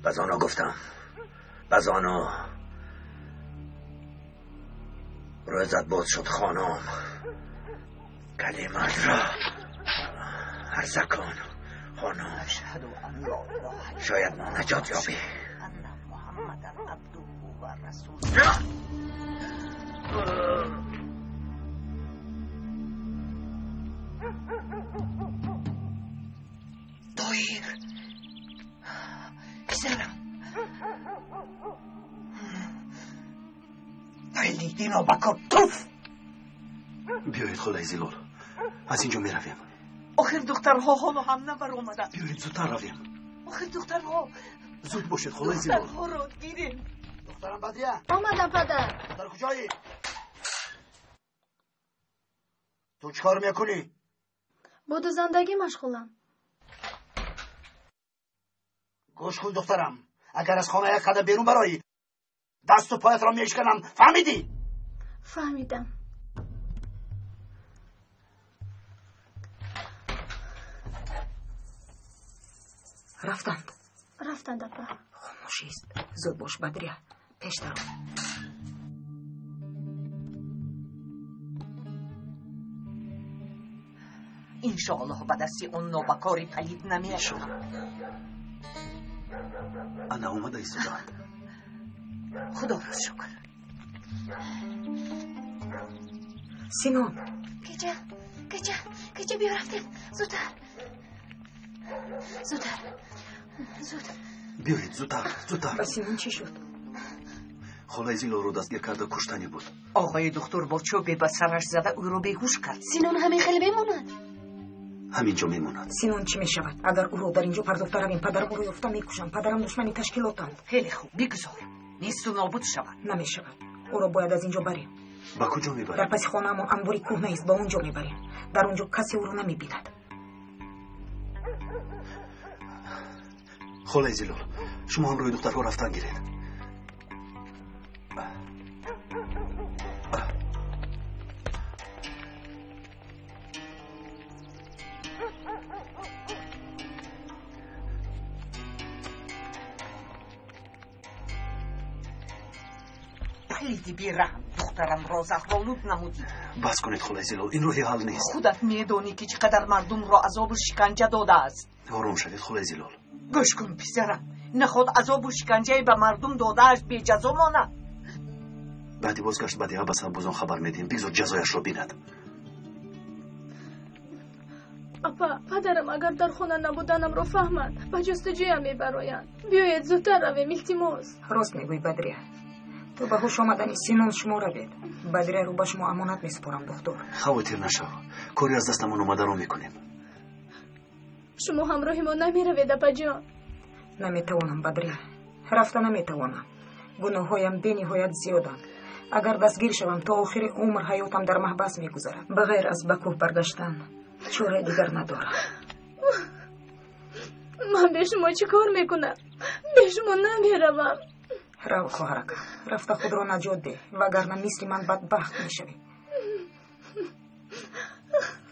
بزانو گفتم. بزانو روزت باز شد خانم. کلمت را ارزکان خانم. شاید نجات یابی. دایر پسرم پلیدین و بکار توف. بیایید خدای زیلول، از اینجا می رویم. آخر دخترها حالا هم نبر اومدن. بیایید زودتر رویم. آخر دخترها زود باشید خدای زیلول. دخترها رو گیریم. دخترم بدیه. آمدم پدر. دختر کجایی؟ تو چکار میکنی؟ با دو زندگی مشغولم. گوش کن دخترم، اگر از خانه یک قدم بیرون برایی دست و پایت را میشکنم. فهمیدی؟ فهمیدم. رفتند اپا. خاموشیست. زود باش بدریه. پیشتر رو. انشاءالله به دستی اون نوبکاری پلید نمیاد. انا اومده ای صدا. خدا را شکر. سینون کجا بیا رفتیم. زود بیایید زودتر. با سینون چی شد؟ خدای زیلول رو دستگیر کرده، کشتنی بود. آقای دکتر با چوبی به سرش زده او رو بیهوش کرد. سینون همین خیلی بماند. همینجا میموند. سینون چی میشود؟ اگر او رو در اینجا پرداخته رویم پدرم او رو یافته میکشم. پدرم دشمنی تشکیلاتند. خیلی خوب بگذار، نیست و نابود شود. نمیشود. او را باید از اینجا بریم. با کجا میبریم؟ در پس خانه‌مون انباری کهنه است، با اونجا میبریم. در اونجا کسی او رو نمیبیند. خدای زیلول، شما هم روی دخترها رفتن گیرید. پلیدی بیرحم، دخترم را زهرآلود نمودی. بس کنید خدای زیلول، این روی حال نیست. خودت میدونی که چقدر مردم را عذاب و شکنجه داده است. آروم شوید خدای زیلول. گوش کن پسرم، نخود عذاب و شکنجه به مردم داده است بی جزا ماند. بعدی بازگشت بدیها به سربازان خبر میدیم، بگذار جزایش را بیند. اپا پدرم اگر در خانه نبودنم رو فهمد به جستجویم میبرایند. بیایید زودتر رویم التماس. راست میگویی بدریه. تو به هوش آمدنی سینون شما روید. بدریه رو به شما امانت میسپارم دکتر. خواهتیر نشو، کاری از دستمون اومده رو میکنیم. شما همراهی ما نمیروید اپا جان. نمیتوانم بدریه، رفته نمیتوانم. گناهایم بی‌نهایت زیادند. اگر دستگیر شوم تا آخر عمر حیاتم در محبس میگذرد. بغیر از به کوه برگشتن چاره دیگر ندارم. من به شما چی کار میکنم؟ به شما نمیروم. رو خواهرک، رفته خود را نجات ده وگرنه مثل من بدبخت میشوی.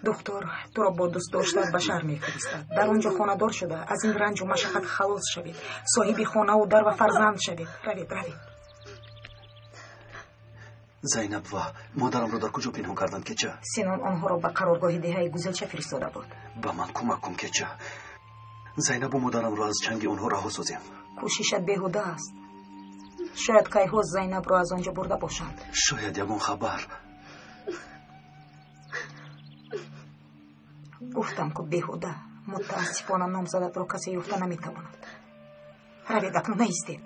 دکتر تو را با دوست داشتن به شهر میفرستد. در اونجا خانه دار شده از این رنج و مشقت خلاص شوید. صاحب خانه و در و فرزند شوید. روید. زینب و مادرم رو در کجا پنهان کردند که چه؟ سینون آنها را به قرارگاه دهه گوزلچه فرستاده بود. به من کمک کن که چه؟ زینب و مادرم رو از چنگ اونها رها سازیم. کوششت بیهوده است. شاید کیهو زینب رو از آنجا برده باشند. شاید یگان خبر. گفتم که بیهوده. متاسفانه نامزدت را کسی یافته نمیتواند. روید اکنون نیستید.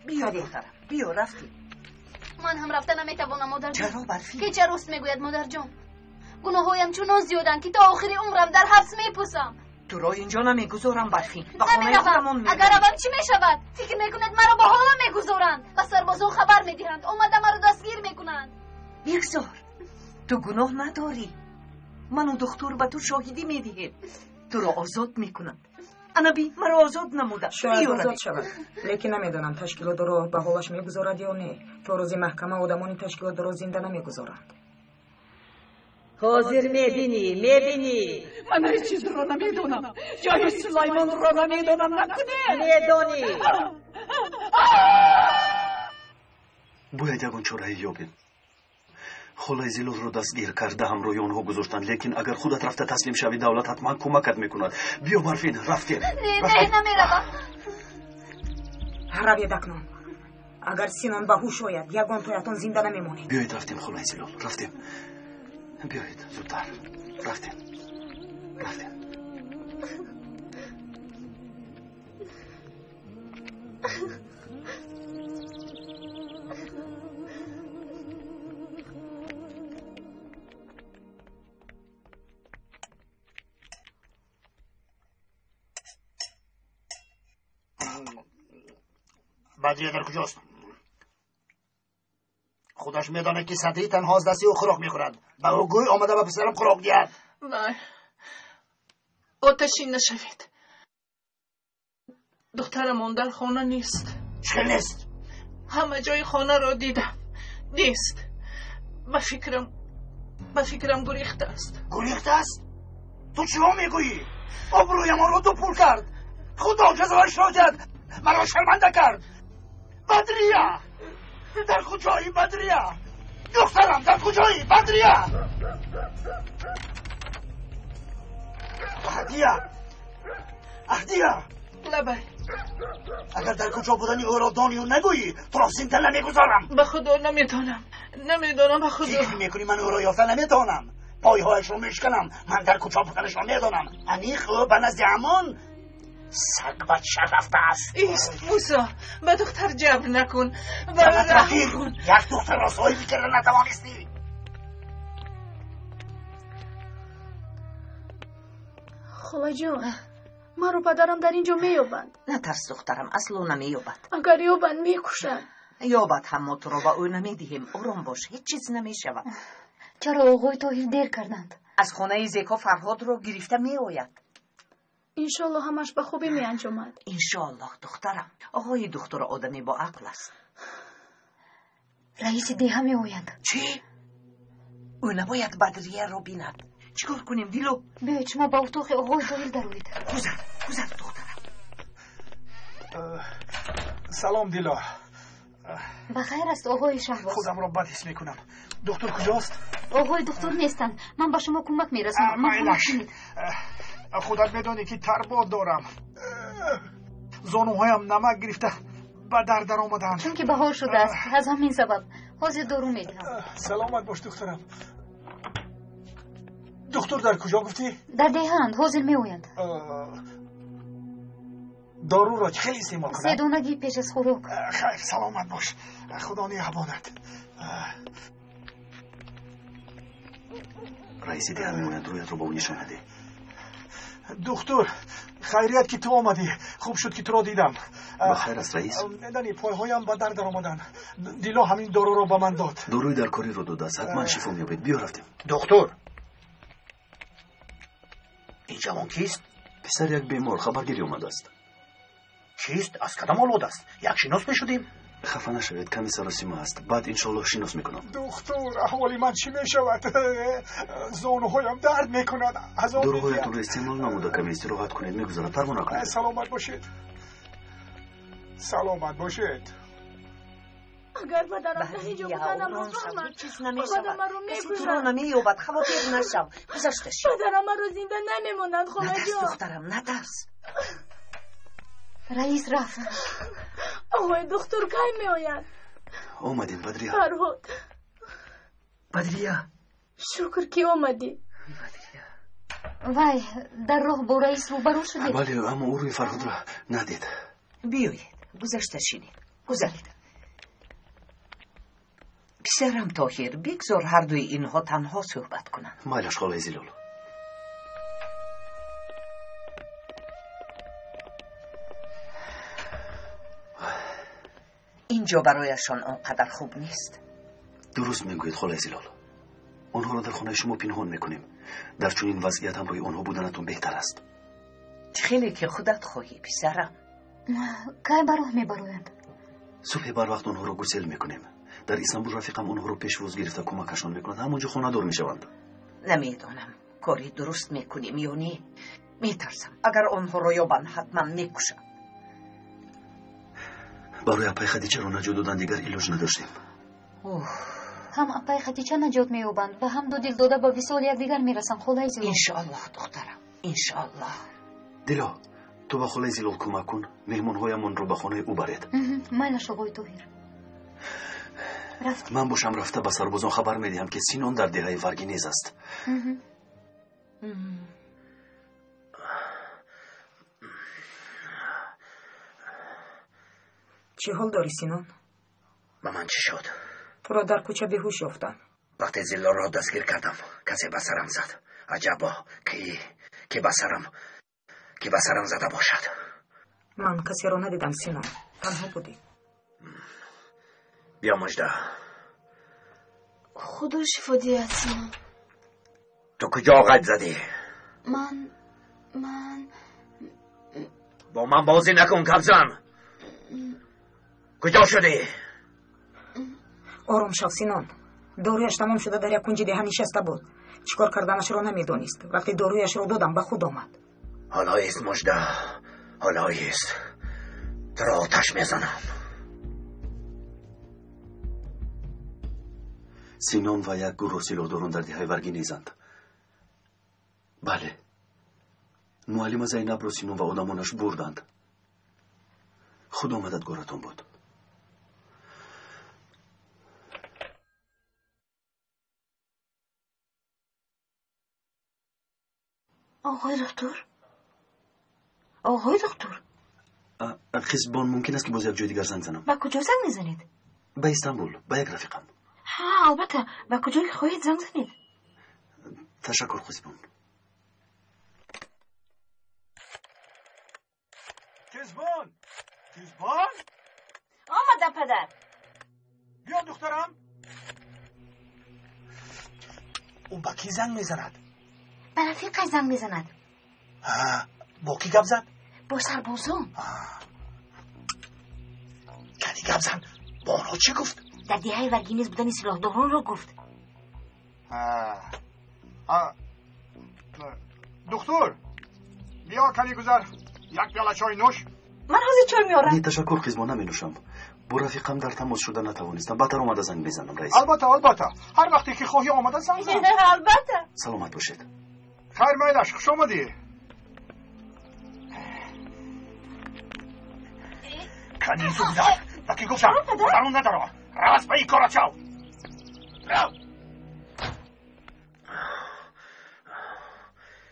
بیا دخترم، بیا رفتیم. من هم رفته نمیتوانم مادر جان. چرا برفی؟ که چه راست میگوید مادر جان. گناهایم چون زیادن که تا آخر عمرم در حبس میپوسم. تو را اینجا نمیگذارم برفین. نمیروم. اگر روم چی میشود؟ فکر میکند مرا با حالا میگذارند و سربازان خبر میدهند اومده مرا دستگیر میکنند. بگذار، تو گناه نداری. من و دکتر به تو شاهدی میدهیم. تو را آزاد میکنند. انبی مرا آزاد نموده. شاید آزاد شود، لیکن نمیدانم تشکیلات را به حالش میگذارد یا نه. تا روز محکمه آدمانی تشکیلات را زنده نمیگذارند. حاضر میبینی من هیچ چیز رو نمیدونم. جای سلیمان رو نمیدونم. نکنه میدونی. باید یگان چاره یابیم. خلای زیلول رو دستگیر کرده همروی اونها گذاشتن، لیکن اگر خودت رفته تسلیم شوی دولت حتما کمکت میکند. بیا برفین، رفتیم. نه نمیروم. روی دکنون. اگر سینان به هوش آید یگان تویتون زنده نمیمونید. بیایید رفتیم خلای زیلول، رفتیم. بیایید زودتر. رفتیم. بدریه در کجاست؟ خودش میدانه که سطحی تنها از دستی او خوراک میخورد. به او گوی آمده به پسرم خوراک دید. نه آتشی نشوید. دخترمان در خانه نیست. چه نیست؟ همه جای خانه را دیدم، نیست. به فکرم گریخته است. گریخته است؟ تو چی ها میگویی؟ آبروی ما رو تو پول کرد. خدا جزایش را کرد. مرا شرمنده کرد. بدریه در کجایی؟ بدریه دخترم در کجایی؟ بدریه اهدیه لبه اگر در کجا بودنی او را دانی و نگویی تو را زنده نمیگذارم. به خدا نمیدانم به خدا. فکر میکنی من او را یافته نمیدانم؟ پایهایش رو میشکنم. من در کجا بودنش را میدانم. انیخ او به نزد امان سگ بد شرفته است. ایست موسا، به دختر جبر نکن. یک دختر را صاحبی کرده نتوانستی. خاله جان، ما رو پدرم در اینجا میابند. نترس دخترم، اصلا نمیابد. اگر یابند میکشند. یابد، هم ما تو را به او نمیدهیم. آرام باش، هیچ چیز نمیشود. چرا آقای طاهر دیر کردند؟ از خانه زیکا فرهاد رو گرفته میآید. انشالله همش به خوبی می انجامد. انشالله دخترم. آقای دکتر آدمی با عقل است. رئیس دیه می آید. چی؟ او نباید بدریه رو بیند. چیکار کنیم دیلو؟ بیاید شما با اتاق آقای طاهر دروید. گذر دخترم. سلام دیلا. بخیر است آقای شهباز. خودم را بد حس میکنم. دکتر کجاست؟ آقای دکتر نیستند. من با شما کمک میرسم. خودت میدونی که ترباد دارم. زانوهایم نمک گرفته به در آمدن. چون که بهار شده است، از همین سبب حاضر دارو میدهم. سلامت باش دخترم. دکتر در کجا گفتی؟ در دهند، حاضر میآیند. دارو را خیلی استعمال کنم؟ 3 دانگی پیش از خوراک. خیر، سلامت باش. خدا نگهبانت. رئیس دیگر میموند، رویت رو با اون نشان نده. دکتر خیریت که تو آمدی. خوب شد که تو را دیدم. بخیر است رئیس. ندانی پایهایم به در آمدن. دیلا همین دارو را به من داد. داروی در کاری رو داد است، حتما شفا میابید. بیا رفتیم. دکتر این جوان کیست؟ پسر یک بیمار خبرگیری آمده است. کیست؟ از کدام اولاد است؟ یک شناس میشدیم؟ خفه نشوید، کمی سراسیمه است. بعد انشالله شناس میکنم. دکتر احوالی من چی میشود؟ زانوهایم درد میکند. داروهایتون رو استعمال نموده، کمی استراحت کنید، میگذارم. پروا نکنید. سلامت باشید. سلامت باشید. اگر پدرم در اینجا بودنم رو فهمد، چیز نمیشود. پدرم رو کسی تو را نمیابد. خواطر نشو. گذشتش. پدرم رو زنده نمیمونند. خاله نترس جان. دخترم، نترس. رئیس رفت. آقای دکتر کی می آید؟ آمدیم بدریه. فرهاد. بدریه. شکر که آمدی. وای در راه با رئیس روبرو شدید. بله، اما او روی فرهاد را ندید. بیایید گذشته شینید. گذرید. پسرم طاهر، بگذار هر دوی اینها تنها صحبت کنند. مایلش خاله زیلول. اینجا برایشان آنقدر خوب نیست. درست میگویید خاله زیلول. آنها را در خانه شما پنهان میکنیم. در چون این وضعیت هم روی آنها بودنتون بهتر است. خیلی که خودت خواهی پسرم. کی براه میبرویند؟ صبح بر وقت آنها را گسل میکنیم. در استانبول رفیقم آنها را پیش روز گرفته کمکشان میکند. همونجا خانه دار میشوند. نمیدانم کاری درست میکنیم یا نه. میترسم اگر آنها رو یابن حتما میکشم. برای اپای خدیجه رو نجات دادن دیگر ایلوج نداشتیم. هم اپای خدیجه نجات مییابند و هم دو دل داده با وصال یکدیگر میرسن. خدای زیلو انشالله دخترم، انشالله. دیلا تو با خدای زیلو کمک کن، مهمونهایمون رو به خانه او برید. مایلش آقای طاهر. رفت. من باشم رفته به سربازان خبر میدهم که سینون در دهه ورگینیز است. چه حال داری سینون؟ با من چی شد؟ تو را در کوچه بیهوش یافتم. وقتی زیلا را دستگیر کردم کسی به سرم زد. عجبا که به سرم زده باشد. من کسی را ندیدم سینون، تنها بودی. بیا مجده. خدا شفا دهد سینون. تو کجا قد زدی؟ من با من بازی نکن کبزن. کجا شدی؟ آرام شو سینون. دارویش تمام شده در یک کنج ده نشسته بود. چیکار کردنش را نمیدانست. وقتی دارویش را دادم به خود آمد. حالا ایست مجده، حالا ایست. تو را آتش میزنم. سینون و یک گروه سلاحداران در دهه ورگینیزند. بله، معلم زینب رو سینون و آدمانش بردند. خدا مددگارتون بود. آقای دکتر خزبان ممکن است که باز یک جای دیگر زنگ زنم. با کجا زنگ میزنید؟ به استانبول، با یک رفیقم. ها البته، با کجا که خواهید زنگ زنید؟ تشکر خزبان. خزبان آمدم پدر. بیا دخترم. اون با کی زنگ میزند؟ با رفیقش زنگ میزند. با کی گپ زد؟ با سربازان. کدی گپ زد؟ با آنها چی گفت؟ در دهه ورگینیز بودن سلاحداران را گفت. دکتر بیا کمی گذر، یک پیاله چای نوش. من حاضر چای میارم. نه تشکر خزبان، نمی نوشم. با رفیقم در تماس شده نتوانستم. بهتر اومده زنگ بزنم رئیس. البته هر وقتی که خواهی آمده زنگ زن. البته. سلامت باشید. خیر میلش، خوش آمدی. کنی زودر وکی گفتم درون ندارم. راست به این کارا چاو. رو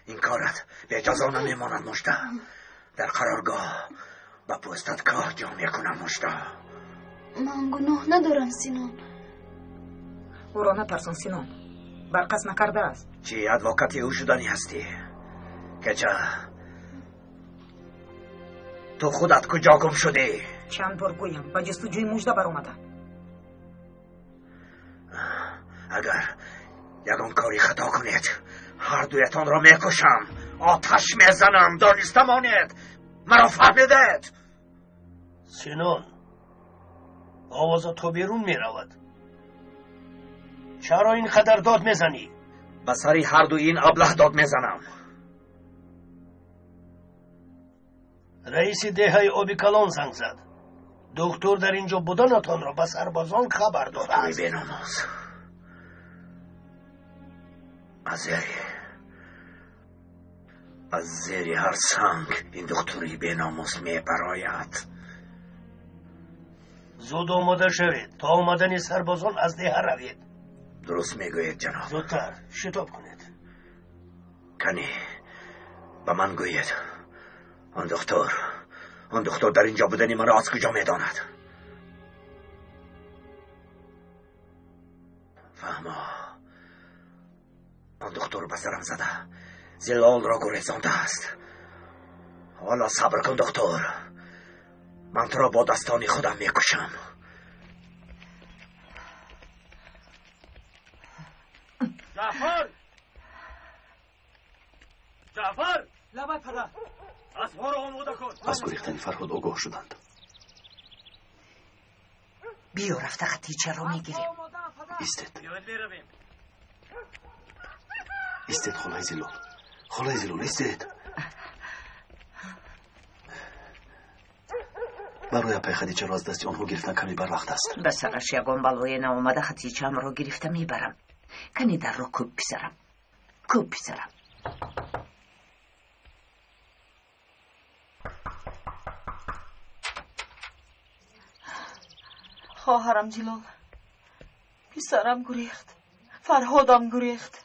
این کارت به اجازه نمیماند مجده. در قرارگاه با پوستت کار جا میکنم مجده. من گناه ندارم سینون. او را نترسان سینون، برقصد نکرده است. چی ادوکاتی او شدنی هستی؟ کجا؟ تو خودت کجا گم شدی؟ چند بار گویم با جستجوی مجده برآمده. اگر یگان کاری خطا کنید هر دویتان را میکشم، آتش میزنم. دانستمانید، مرا فهمیدید؟ سینون آواز تو بیرون میرود. چرا اینقدر داد میزنی؟ به سری هر دو این ابله داد میزنم. رئیس دهه آبی کلان زنگ زد. دکتر در اینجا بودنتان را به سربازان خبر داده است. بیناموس از زیر هر سنگ این دکتری بیناموس میپراید. زود آماده شوید تا آمدن سربازان از دهه روید. درست میگوید جناب. زودتر شتاب کنید. کنی به من گوید آن دکتر در اینجا بودنی مرا از کجا میداند؟ فهما آن دکتر به سرم زده، زلال را گریزانده است. حالا صبر کن دکتر، من تو را با دستانی خودم میکشم. جعفر لبت پدر اسبها را آماده کن. از گریختن فرهاد آگاه شدند. بیا رفته خطیچه را میگیریم. ایستید. ایستید خالای زلال. خالای زلال ایستید. برای پای خدیجه را از دست آنها گرفتن کمی بر وقت است. به سرش یگان بلای نامده خدیجه را گرفته میبرم. کنی در را کوب پسرم. کوب پسرم. خواهرم جلال، پسرم گریخت، فرهادم گریخت.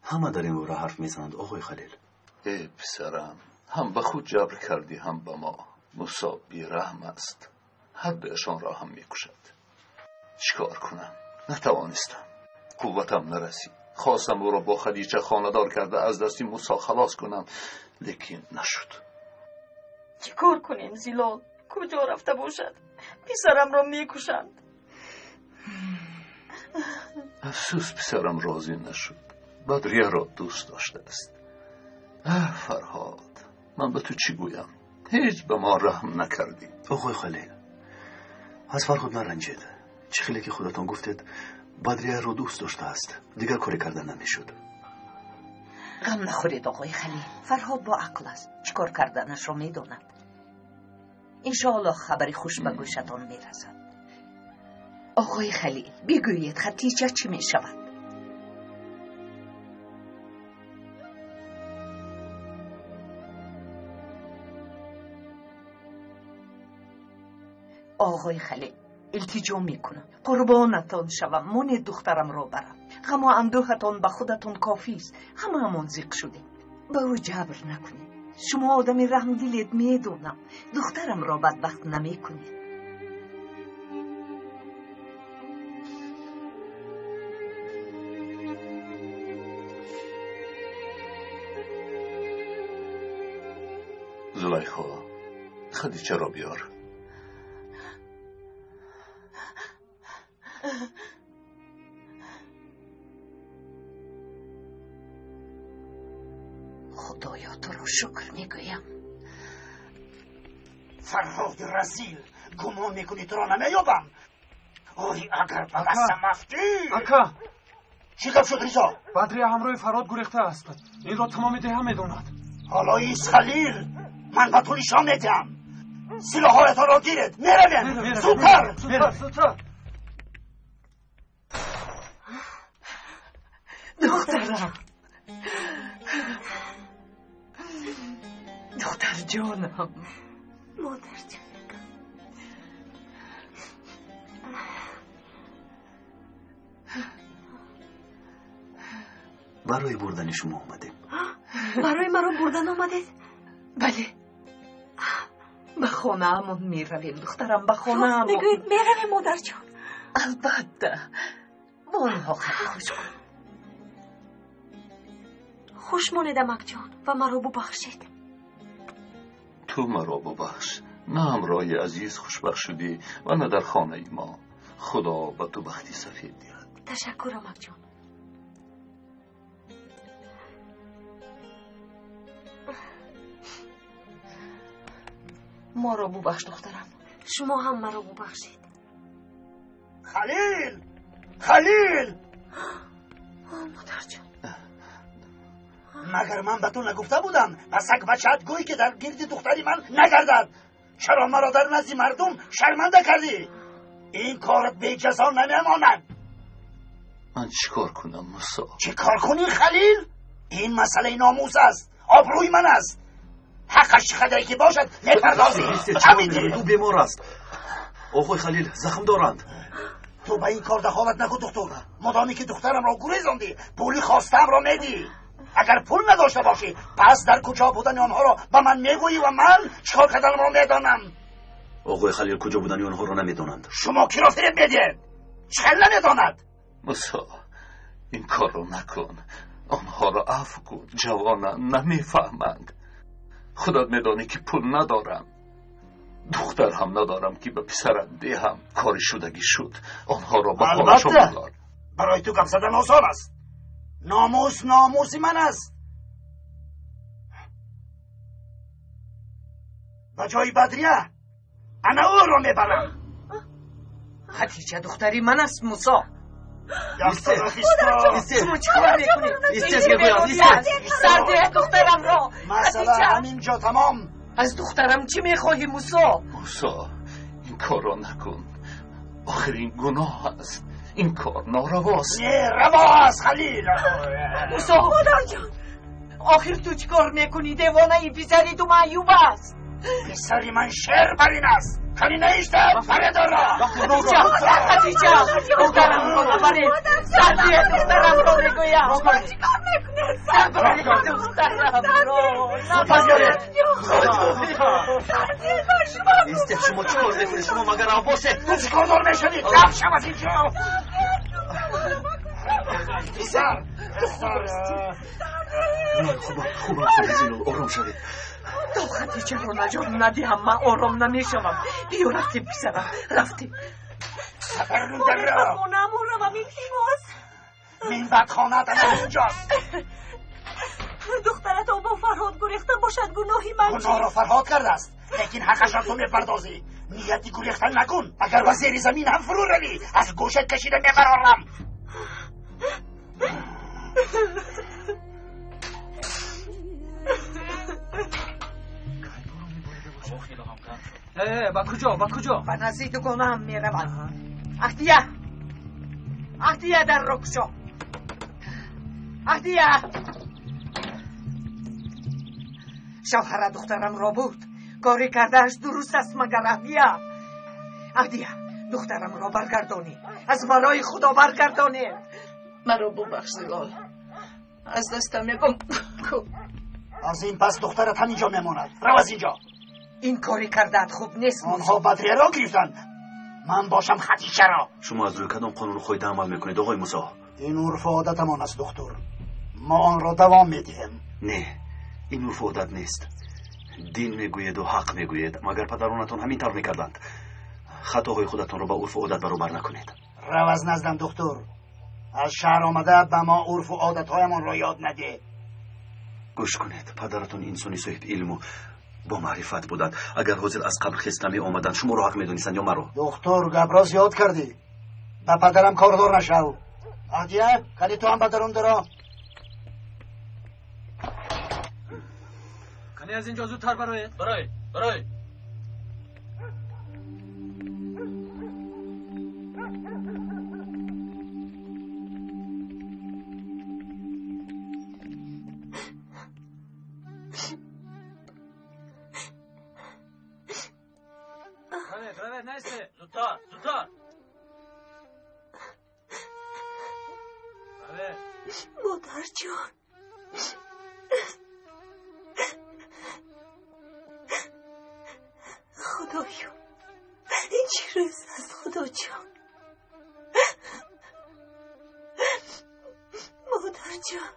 همه در این مورد حرف میزنند آقای خلیل. ای پسرم، هم به خود جبر کردی هم به ما. موسی بیرحم است، هر دویشان را هم میکشد. چیکار کنم؟ نتوانستم، قوتم نرسید. خواستم او را با خدیجه خاندار کرده از دستی موسی خلاص کنم، لیکن نشد. چی کار کنیم زلال؟ کجا رفته باشد؟ پسرم را میکشند. افسوس پسرم راضی نشد. بدریه را دوست داشته است. فرهاد، من به تو چی گویم؟ هیچ به ما رحم نکردی. آقای خلیل، از فرهاد نرنجید. چه خیلی که خودتان گفتید بدریه را دوست داشته است، دیگر کاری کردن نمیشد. غم نخورید آقای خلیل، فرهاد با عقل است، چیکار کردنش را میداند. انشاءالله خبری خوش به گوشتان میرسد. آقای خلیل بگویید خدیجه چی میشود؟ آقای خلیل التجا میکنم، قربانتان شوم، من دخترم را برم. غم و اندوهتان به خودتان کافی است. همه منزق شدیم، به او جبر نکنید. شما آدمی رحمدلید میدونم، دخترم را بدبخت نمیکنید. زلیخا، خدیجه را بیار. خدایا تو را شکر میگویم. فرهاد رزیل، گمان میکنی تو را نمیابم؟ آری اگر به دستم افتی. اکا، چی گفت شد ریزا؟ بدریه همراه فرهاد گریخته است. این را تمام ده میداند. حالا ایست خلیل، من به تو نشان میدم. سلاحایتان را گیرید، میرویم. زودتر زودتر. دخترم، دختر جانم، مادر جان. برای بردن شما آمدیم. برای مرا بردن آمدید؟ بله، به خانه همون میرویم دخترم، به خانه همون. بگوید میرویم مادر جان. البته با آنها خیلی خوش کن. خوش مانده مک جان و مرا ببخشید. تو مرا ببخش، نه همراهی عزیز خوشبخت شدی و نه در خانه ما. خدا به تو بختی سفید دید. تشکر مک جان. ما را ببخش دخترم. شما هم مرا ببخشید. خلیل، خلیل، مادر جان، مگر من به تو نگفته بودم بسک بچت گویی که در گرد دختری من نگردد؟ چرا مرا در نزد مردم شرمنده کردی؟ این کارت به جزا نمیماند. من چیکار کنم موسی؟ چی کار کنی خلیل؟ این مسئله ناموس است، آبروی من است. حقش خدایی که باشد نپردازی. چه تو بیمار است. آقای خلیل زخم دارند. تو به این کار دخالت نکن دکتر. مدامی که دخترم را گریزاندی پولی خواستم را میدی. اگر پول نداشته باشی پس در کجا بودن آنها را به من میگویی و من چیکار کردنم را میدانم. آقای خلیل کجا بودن آنها را نمیدانند. شما کی را فریب میدید؟ چخل نمیداند. موسی، این کار را نکن. آنها را عفو کن، جوانان نمیفهمند. خودت میدانی که پول ندارم، دختر هم ندارم که به پسرم دهم. کاری شدگی شد، آنها را به حالشون بگذار. برای تو گپ زدن آسان است. ناموس ناموس من است. به جای بدریه انا او را میبرم. خدیجه دختری من است موسا. شما چیکار میکنید؟ سردی دخترم را. مسئله همینجا تمام. از دخترم چی میخواهی موسا؟ موسا این کار را نکن. آخر این گناه است. این کار نارواست. نه روا است خلیل. موسا مادر جان آخر تو چیکار میکنی؟ دیوانه ای پسری تو معیوب است. پسری من شعر برین است. کنی نیشتم پره دارم. خدیجه دخترم رو نبرید. سردی دخترم رو نگویم. چیکار میکنی؟ سردی دخترم رو نبرید. ایسته شما چیکار میکنید؟ شما مگر عباسه؟ تو چیکار دار میشدید؟ رفت شم از اینجا. پسر خوبه زینو آرام شوید. تو خدیجه رو نجات ندیم من آرام نمیشوم. بیا رفتیم پسرم رفتیم. سفرون در را خونم رو و میلتیموس من بدخانه دارم اینجاست. دخترت با فرهاد گریخته باشد گناهی من چی؟ گناه را فرهاد کرده است لیکن حقش را تو میپردازی. نیتی گریختن نکن. اگر وزیر زمین هم فرو روی از گوشت کشیده میبرارم. با کجا؟ به نزدیک گناهم میروم. اختیه در رو کشو. اختیه شوهر دخترم را بود. کاری کردهش درست است مگر اختیه دخترم را برگردانی. از برای خدا برگردانی. مرا ببخش زلال. از دستم میگم. از این پس دخترت همینجا میماند. رو از اینجا. این کاری کردت خوب نیست. آنها بدریه را گرفتن. من باشم خدیجه را. شما از روی کدام قانون خودت عمل میکنید آقای موسی؟ این عرف و عادتمان است دکتر. ما آن را دوام میدهیم. نه این عرف و عادت نیست. دین میگوید و حق میگوید. مگر پدرانتان همین طور میکردند. خطاهای خودتان را با عرف و عادت برابر نکنید. رو از نزدم دکتر. از شهر آمده به ما عرف و عادتهایمان را یاد نده. گوش کنید. پدرتون انسانی صاحب علم و با معرفت بودند. اگر حاضر از قبل خست نمی آمدند شما را حق میدونستند یا مرا؟ دکتر گبراز یاد کردی. به پدرم کاردار نشو. عادیه کلی تو هم پدرم درا. کنی از اینجا زودتر برای نایسته زودتر مادر جان خدایا این چی روز است خدا جان. مادر جان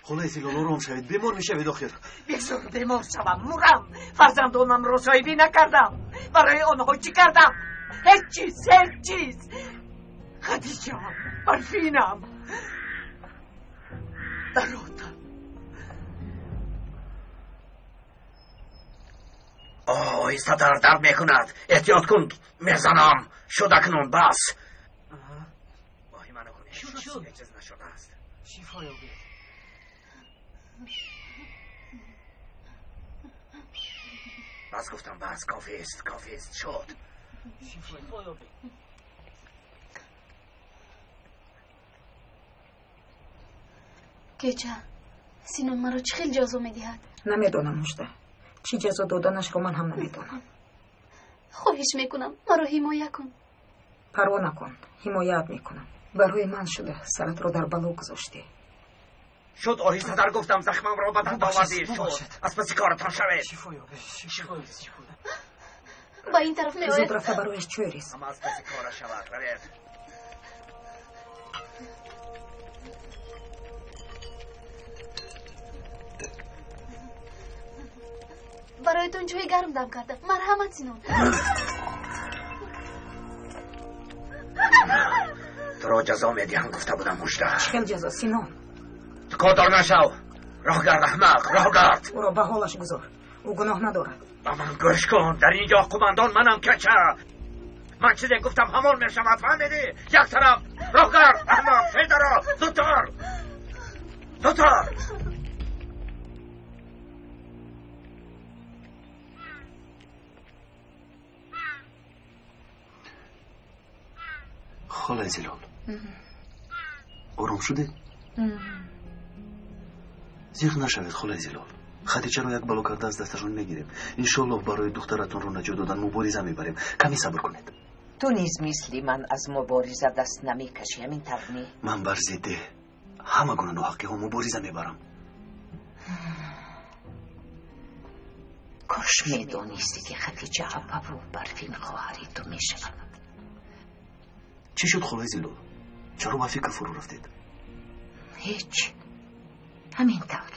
خلای زلال آرام شوید. بیمار میشوید آخر. بگذار بیمار شوم. مرم فرزندانم را صاحبی نکردم. برای آنها چی کردم؟ هیچ چیز. خدیجه برفینم دراتم. ایستا درد میکند. احتیاط کن میزنم. شده کنون بس. باهی منو کنید. شد یک چیز نشده است. شیفای او بید. بس گفتم بس. کافی است شد. شیفای او بید. گیجه سینون مرا چه خیلی جزا میدهد؟ نمیدونم مجده. چی جزا دادنش رو من هم نمیدونم. خواهش میکنم مرا حمایه کن. پروا نکن. حمایت میکنم. برای من شده سرت رو در بلا گذاشتی. شد آهسته در گفتم زخمم را بدن آوردی. شد از پسی کارتان شوید. شیفای با این طرف میآید. زود رفته برایش چوریست. اما از پسی کار شود. روید. برایتون چای گرم دم کردم. مرحمت سینون. تو را جزا میدیم گفته بودم مجده. چه جزا سینون؟ تو کادار نشو. راه گرد احمق. راه گرد. او را به حالش گذار. او گناه ندارد. با من گوش کن. در اینجا قماندان منم کچه. من چیزی گفتم همون میشود، فهمیدی؟ یک طرف راهگر احمد پیدارا زودتر خالای زلال آرام شده؟ زیغ نشوید خالای زلال. خدیجه رو یک بلو کرده از دستشون میگیریم. انشالله برای دخترتون رو نجات دادن مبارزه میبریم. کمی صبر کنید. تو نیز مثلی من از مبارزه دست نمیکشی، همین طرف من بر ضد همه گونه ناحقی ها مبارزه میبرم. کاش میدانستی که خدیجه ابرو برفین خواهری تو میشود. چی شد خالای زلال؟ چرا به فکر فرو رفتید؟ هیچ، همین طور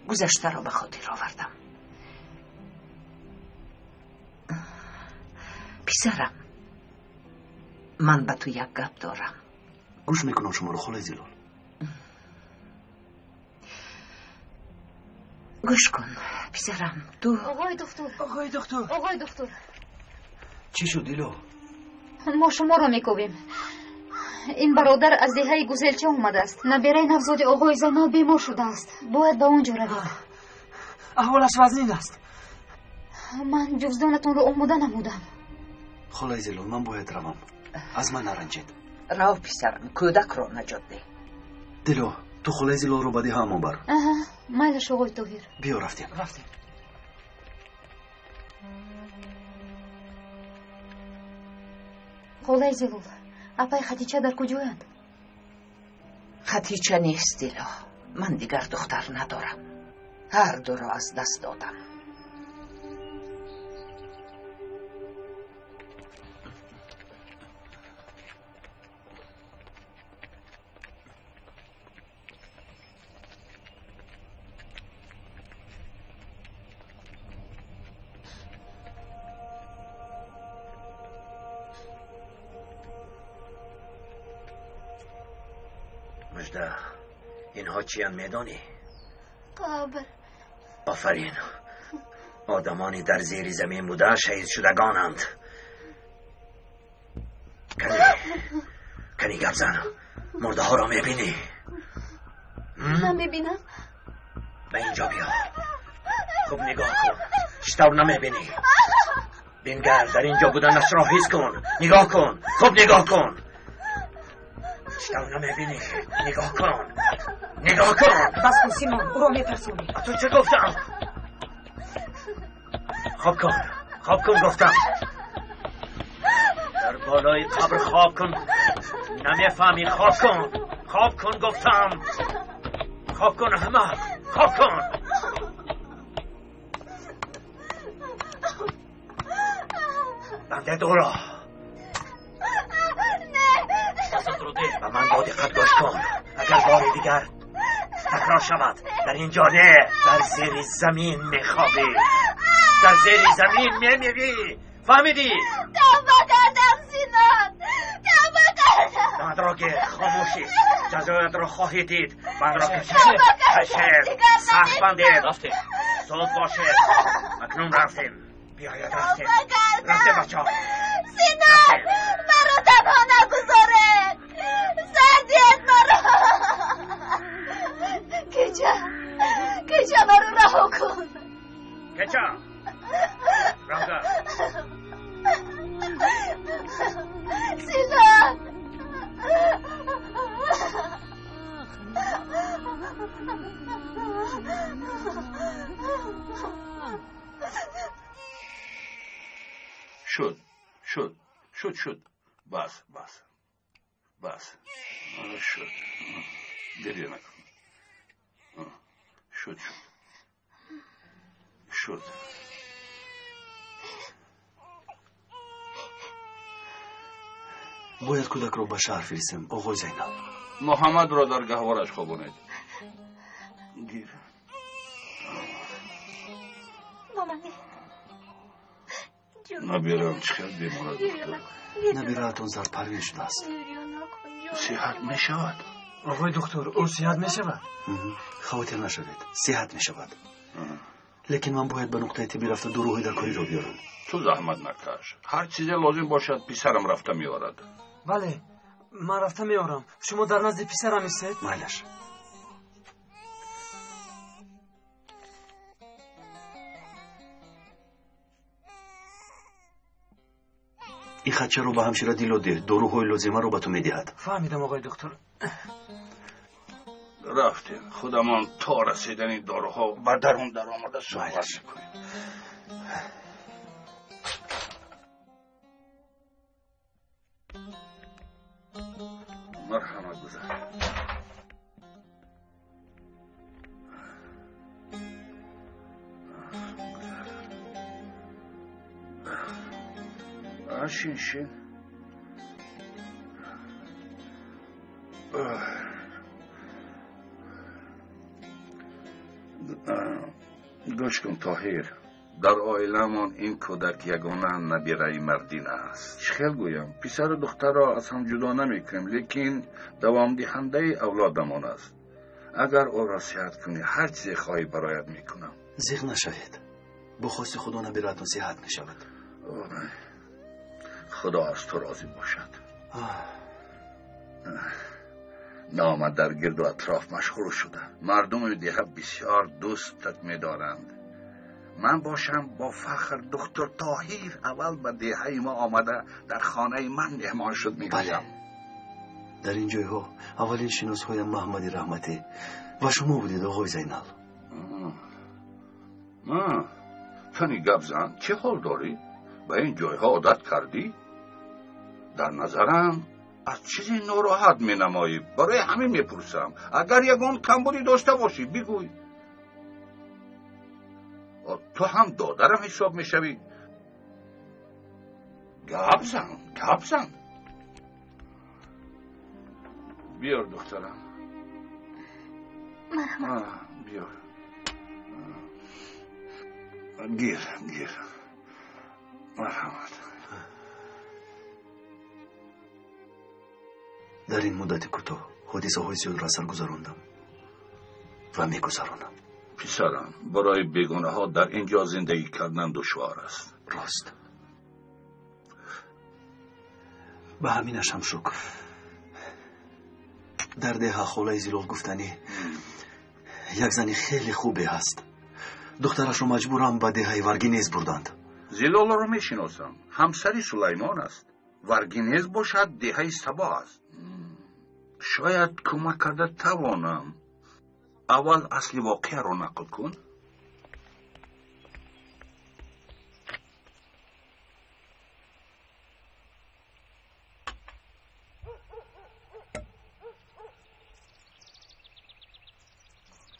گذشته را به خاطر آوردم. پسرم، من به تو یک گپ دارم. گوش میکنم شما رو خالای زلال. گوش کن پسرم. تو آقای دکتر چی شد دیلو؟ ما شما را میکوبیم. این برادر از دهه گوزلچه اومده است. نبیره نوزاد آقای زینا بیمار شده است. باید به اونجا روید. احوالش وزنین است. من جزدانتون رو آموده نمودم. خالای زلال من باید روم. از من نرنجید. راو پسرم، کودک رو نجات ده. دیلو تو خالای زلال رو بدی همون بر. مایلش آقای طاهر. بیا رفتیم. خالای زلال، اپای خدیجه در کجایند؟ خدیجه نیست دیلا. من دیگر دختر ندارم. هر دو را از دست دادم. مجده، اینها چی هم میدانی؟ قبر. آفرین. آدمانی در زیر زمین بوده شهید شدگانند. کنی گپ زن. مرده ها را میبینی؟ نمیبینم. به اینجا بیا. خوب نگاه کن. چطور نمیبینی؟ بینگر در اینجا بودنش را حس کن. نگاه کن. خوب نگاه کن. چطور نمیبینی؟ نگاه کن. بس کن سیمون، او رو میترسونی. تو چه گفتم؟ خواب کن گفتم. در بالای قبر خواب کن. نمیفهمی؟ خواب کن گفتم. خواب کن همه. خواب کن. بنده دورا دست رو ده و من با دقت گوش کن. اگر بار دیگر تکرار شود در اینجا نه، در زیر زمین میخوابی. در زیر زمین میمیری. فهمیدی؟ توبه کردم سینان. توبه کردم. من را که خاموشی جزایت را خواهی دید. من را که سخت بندید. زود باشید. اکنون رفتیم. بیاید رفتیم بچه ها. سینان مرا تنها نگذاره. سردیت مرا. کجا مرا رها کن. کجا راه سینان. شد. بس شد. گریه نکن. شد. باید کودک رو به شهر فرستیم آقای زینب. محمد را در گهوارش خوابونید. گیر. مامانی نبیرم چقدر بیمارد دکتر. نبیرهتون زرد پروین شده است. صحت می شود. آقای دکتر او صحت می شود. خاطر نشوید صحت می شود. لیکن من باید به نقطه طبی رفته دروغی در کاری را بیارم. تو زحمت نکش. هر چیزی لازم باشد پسرم رفته میارد. بله من رفته میارم. شما در نزد پسرم ایستید؟ مایلش. این خدشه رو به همشیره دیلو ده. داروهای لازمه رو به تو میدهد. فهمیدم آقای دکتر. رفتیم خودمان تا رسیدن این داروها و درون در آمده صحبت میکنیم. مرحمت گذار. شین گوش کن طاهر، در عائله‌مان این کودک یگانه نبیره مردین است. چخیل گویم پسر و دختر را از هم جدا نمیکنیم، لیکن دوام دهنده اولادمان است. اگر او را صحت کنی هر چیزی خواهی برایت میکنم. زیغ نشوید. با خواست خدا نبیرتون صحت میشود. خدا از تو راضی باشد. نام در گرد و اطراف مشغول شده. مردم دیگه بسیار دوستت می‌دارند. من باشم با فخر دکتر طاهر اول به دیهه ما آمده در خانه من مهمان شد میگویم. در این جایها اولین شناس‌های محمد رحمتی و شما بودید آقای زینال. تنی گپ زن، چه حال داری؟ به این جایها عادت کردی؟ در نظرم از چیزی ناراحت می نمایی. برای همین می پرسم. اگر یگان کمبودی داشته باشی بگوی. تو هم دادرم حساب می شوی. گپ زن. بیار دخترم. بیار. گیر. مرحمت. در این مدت کوتاه حادثه های زیاد را سرگذراندم و میگذرانم. پسرم، برای بیگانه ها در اینجا زندگی کردن دشوار است. راست. به همینش هم شکر. در ده خاله زیلال گفتنی یک زنی خیلی خوبی هست. دخترش رو مجبورم به ده ورگینیز بردند. زیلال رو میشناسم. همسری سلیمان است. ورگینیز باشد ده سبا است. شاید کمک کرده توانم. اول اصلی واقعه رو نقل کن.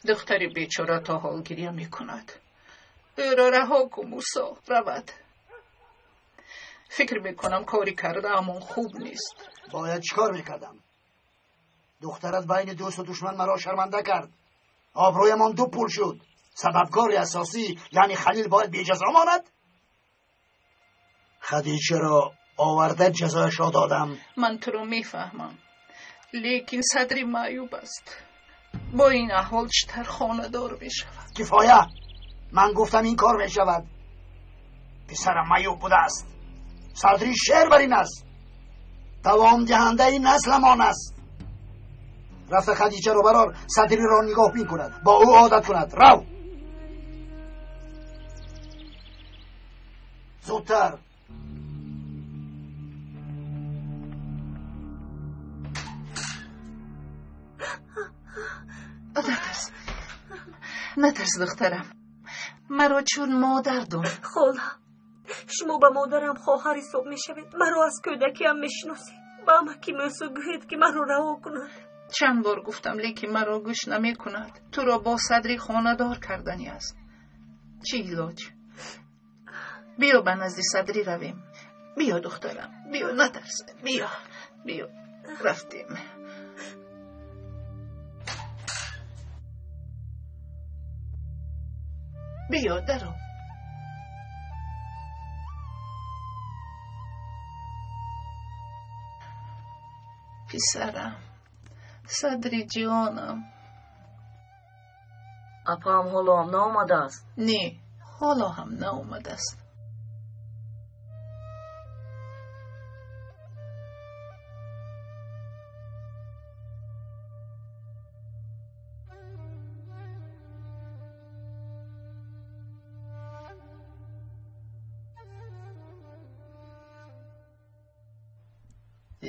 دختری بیچاره تا حال گریه می کند. او را رها کن موسی، رود. فکر میکنم کاری کرده اما خوب نیست. باید چیکار میکردم؟ دخترت بین دوست و دشمن مرا شرمنده کرد. آبرویمان دو پول شد. سببکار اساسی یعنی خلیل باید بی جزا ماند؟ خدیجه را آورده جزایش را دادم. من تو رو میفهمم، لیکن صدری معیوب است. با این احوال چتر خانه دار میشود. کفایه، من گفتم این کار میشود. پسرم معیوب بوده است. صدری شعر بر این است. دوام دهنده این نسلمان است. رفت خدیجه رو برار صدری را نگاه بین کند، با او عادت کند. رو زودتر. نترس دخترم. مرا چون مادر دون. خاله، شما به مادرم خواهر حساب میشوید. مرا از کودکیم میشناسید. با امکی موسی گوید که مرا رها کند. چند بار گفتم لیکن مرا گوش نمی کند. تو را با صدری خانه دار کردنی است. چی علاج؟ بیا به نزد صدری رویم. بیا دخترم، بیا، نترس. بیا رفتیم. بیا درو. پسرم، صدری جانم. اپا هم حالا هم نامده است؟ نه، حالا هم نامده است.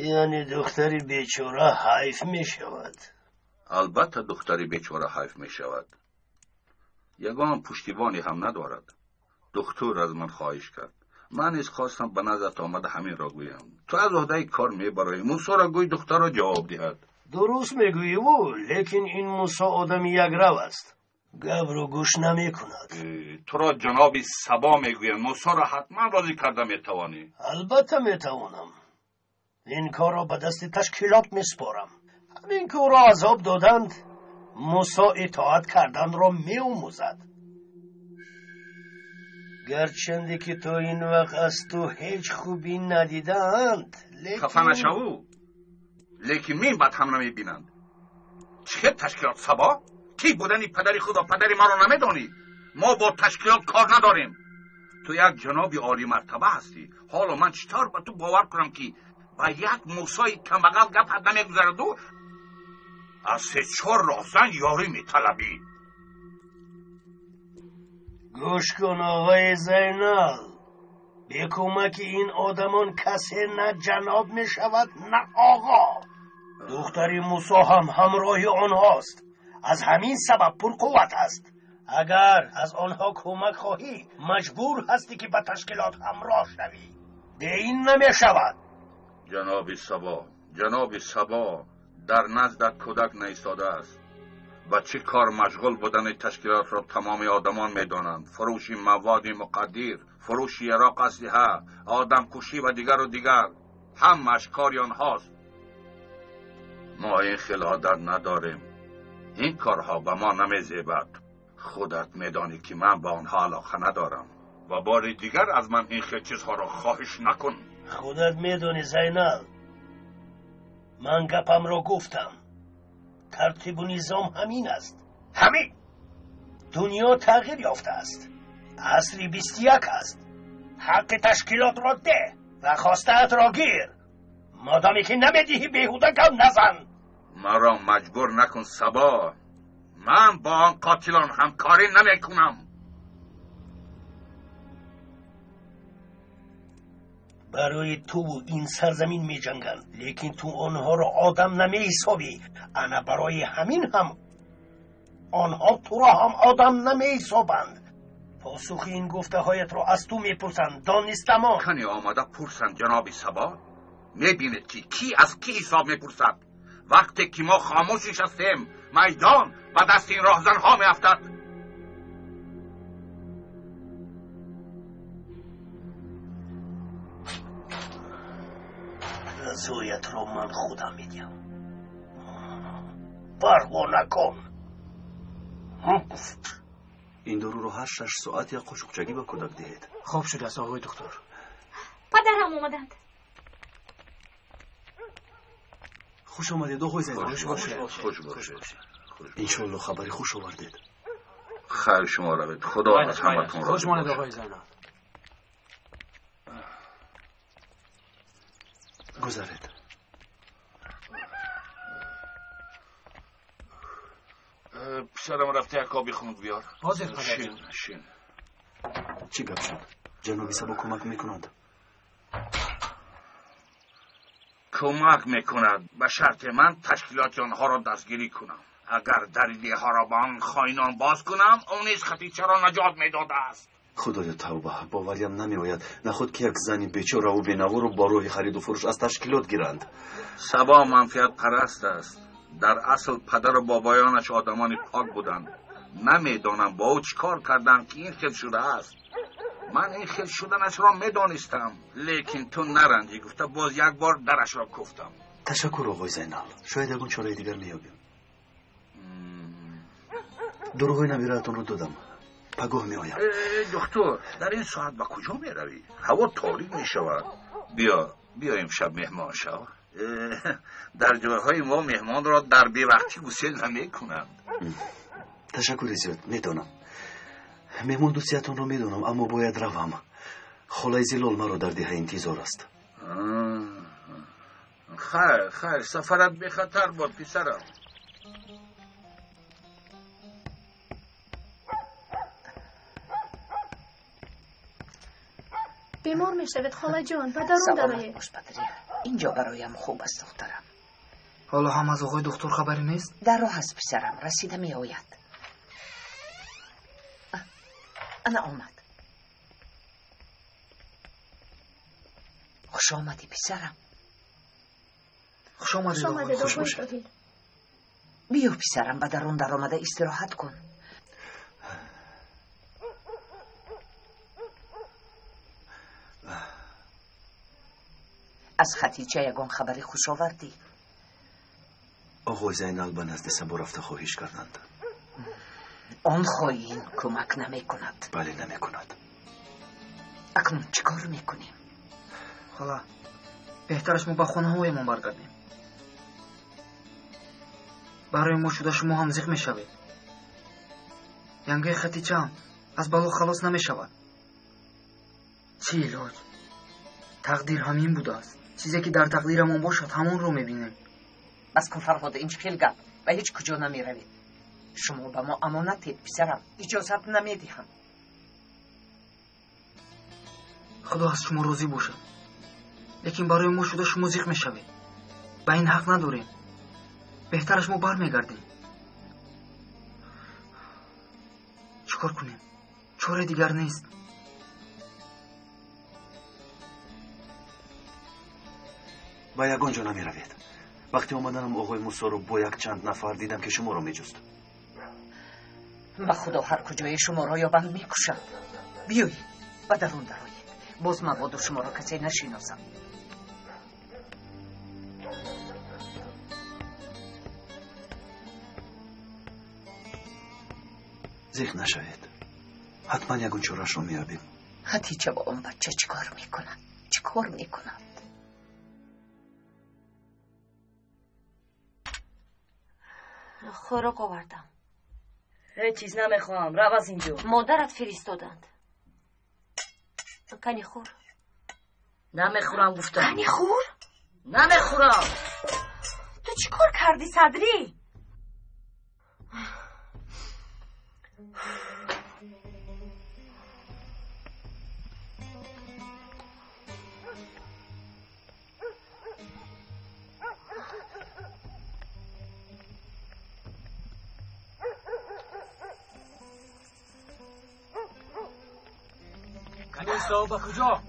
یعنی دختری بیچاره حیف می شود. البته دختری بیچاره حیف می شود. یگان پشتیبانی هم ندارد. دکتر از من خواهش کرد. من از خواستم به نظرت آمده همین را گویم. تو از عهده کار میبری. موسی را گوی دختر را جواب دهد. درست میگویی او، لیکن این موسی آدم یک رو است. گپ رو گوش نمی کند. تو را جناب سبا میگویم موسی را حتما راضی کرده میتوانی. البته میتوانم. این کار را به دست تشکیلات میسپارم. همین که او را عذاب دادند موسی اطاعت کردن را میآموزد. گرچنده که تا این وقت از تو هیچ خوبی ندیدند، لیکن خفه نشو. لیکن من بد هم نمیبینند. چه تشکیلات سبا؟ کی بودنی پدری خود و پدری ما را نمیدانی؟ ما با تشکیلات کار نداریم. تو یک جنابی عالی مرتبه هستی. حالا من چطور به تو باور کنم که با یک موسی کمبغل گپ حد نمیگذرد و از 3-4 راهزن یاری میطلبی؟ گوش کن آقای زینال، به کمک این آدمان کسی نه جناب می شود نه آقا. دختری موسی هم همراه آنهاست. از همین سبب پرقوت است. اگر از آنها کمک خواهی مجبور هستی که به تشکیلات همراه شوی. به این نمی شود. جناب سبا در نزدت کودک نیستاده است. و چه کار مشغول بودن تشکیلات را تمام آدمان میدانند. فروش مواد مقدر، فروش یراق اسلحه، آدم کشی و دیگر همش کاری آنهاست. ما این خیل عادت نداریم. این کارها به ما نمیزیبد. خودت میدانی که من به آنها علاقه ندارم. و بار دیگر از من این خیل چیزها را خواهش نکن. خودت میدانی زینال، من گپم را گفتم. ترتیب و نظام همین است. همین. دنیا تغییر یافته است. عصری 21 است. حق تشکیلات را ده و خواسته‌ات را گیر. مادامی که نمیدهی بیهوده گم نزن. مرا مجبور نکن سبا. من با آن قاتلان همکاری نمیکنم. برای تو این سرزمین می جنگن، لیکن تو آنها را آدم نمی حسابی. انا برای همین هم آنها تو را هم آدم نمی حسابند. پاسخ این گفته هایت را از تو می پرسند. دانستم کنی آمده پرسند جناب سبا. می بینید که کی از کی حساب می پرسد. وقتی که ما خاموش نشستیم میدان و دست این راهزن ها می افتد. رضایت را من خودم میدیم. پروا نکن. این دارو رو هر 6 ساعت یا قاشقچگی به کودک دهید. خوب شده است آقای دکتر. پدرم اومدند. خوش آمدید آقای زینال. خوش باشید. انشالله خبری خوش آوردید. خیر شما روید. خدا از همتون راضی خوش آمدید آقای زینال. گذارید. پسرم رفته یک آبی خنک بیار. حاضر پدر. شین. چی گپ شد؟ جنابی سبا کمک میکنند؟ کمک میکند به شرط من تشکیلات آنها را دستگیری کنم. اگر دریده ها را به آن خائنان باز کنم اون نیز خطیچه را نجات میداده است. خدایا توبه، باوریم نمیآید نخود که یک زنی بیچاره و بینوا رو با راه خرید و فروش از تشکیلات گیرند. سبا منفعت پرست است. در اصل پدر و بابایانش آدمان پاک بودند. نمیدانم با او چیکار کردند که این خیل شده است. من این خیل شدنش را میدانستم، لیکن تو نرنجی گفته باز یک بار درش را کفتم. تشکر آقای زینال. شاید یکون چاره دیگر میابیم. دروغی نبیرتون رو دادم. پگاه میآیم. دکتر در این ساعت به کجا میروی؟ هوا تاریک میشود. بیا امشب مهمان شو. در جاهای ما مهمان را در بی وقتی گسیل نمیکنند. تشکر زیاد. میدانم مهمان دوستیتون رو میدونم، اما باید روم. خالای زلال مرا در ده انتظار است. خیر سفرت به خطر باد پسرم. بیمار میشود خاله جان. به درون درآیید. باش بدریا. اینجا برایم خوب است دخترم. حالا هم از آقای دکتر خبری نیست؟ در راه است پسرم. رسیده می آید. انا آمد. خوش آمدی پسرم. خوش آمدید آقای. خوش باشید. بیا پسرم به درون در آمده استراحت کن. از خدیجه یگان خبری خوش آوردی؟ آقای زینال به نزد سبا رفته خواهش کردند. آن خواهین کمک نمی کند. بله نمی کند. اکنون چیکار میکنیم؟ خاله بهترش ما به خانه های ما برگردیم. برای ما شده شما هم زیق میشوید. ینگه خدیجه هم از بلا خلاص نمیشود. چی علاج؟ تقدیر همین بوده است. چیزی که در تقدیرمان باشد همون رو میبینیم. بس کن فرهاد، این چه گپ؟ و هیچ کجا نمیروید. شما به ما امانتید پسرم. اجازت نمیدهم. خدا از شما راضی باشد. لیکن برای ما شده شما زیق میشوید. به این حق نداریم. بهترش ما برمیگردیم. چیکار کنیم؟ چاره دیگر نیست. با یگان جا نمی روید. وقتی آمدنم آقای موسی رو با یک چند نفر دیدم که شما رو می جست. به خدا هر کجای شما را یابند می کشند. بیایید و درون درآیید. باز مبادا شما را کسی نشناسم. زیق نشوید. حتما یگان چاره‌اش رو میابیم. خدیجه با اون بچه چیکار میکنند؟ چیکار میکنند؟ خوراک آوردم. هیچ چیز نمیخوام. رو از اینجا. مادرت فرستادند. کنی خور. نمیخورم گفتم. کنی خور؟ نمیخورم. تو چی کار کردی صدری؟ کنیسا با کجا؟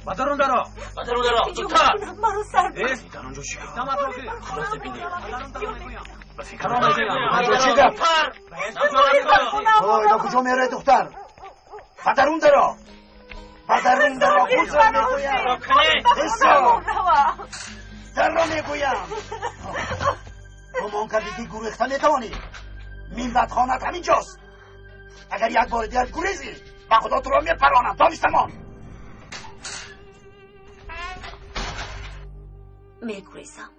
با درون درا. با درون درا. زودتر. مرا سر بس در اونجا چی؟ خلاص ببینی. اونجا چی گفت؟ اینا کجا میره دختر؟ با درون درا. با درون درا کجا میگویم؟ حسا در را میگویم. گمان کردی که گریخته میتوانی؟ مین بدخانت همینجاست. اگر یک بار دیگر گریزی با خدا تو را میپرانم. دانستمان میگریزم.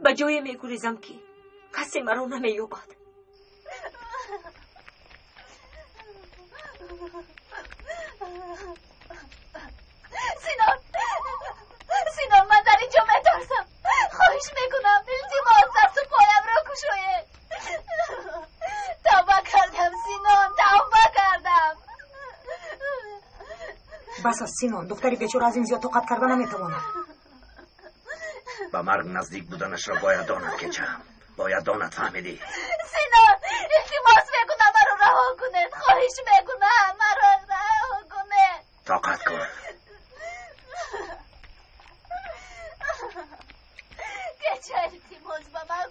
به جای میگریزم که کسی مرا نمییابد. سینان من در اینجا میترسم. خواهش میکنم التماس دست و پایم را کشوید. توبه کردم سینان، توبه کردم. بس از سینان، دختری بیچاره از این زیاد طاقت کردن نمیتواند. با مرگ نزدیک بودنش را باید داند که چم. باید داند فهمیدی؟ سینان التماس میکنم مرا رها کنید. خواهش میکنم مرا رها کنید. طاقت کن.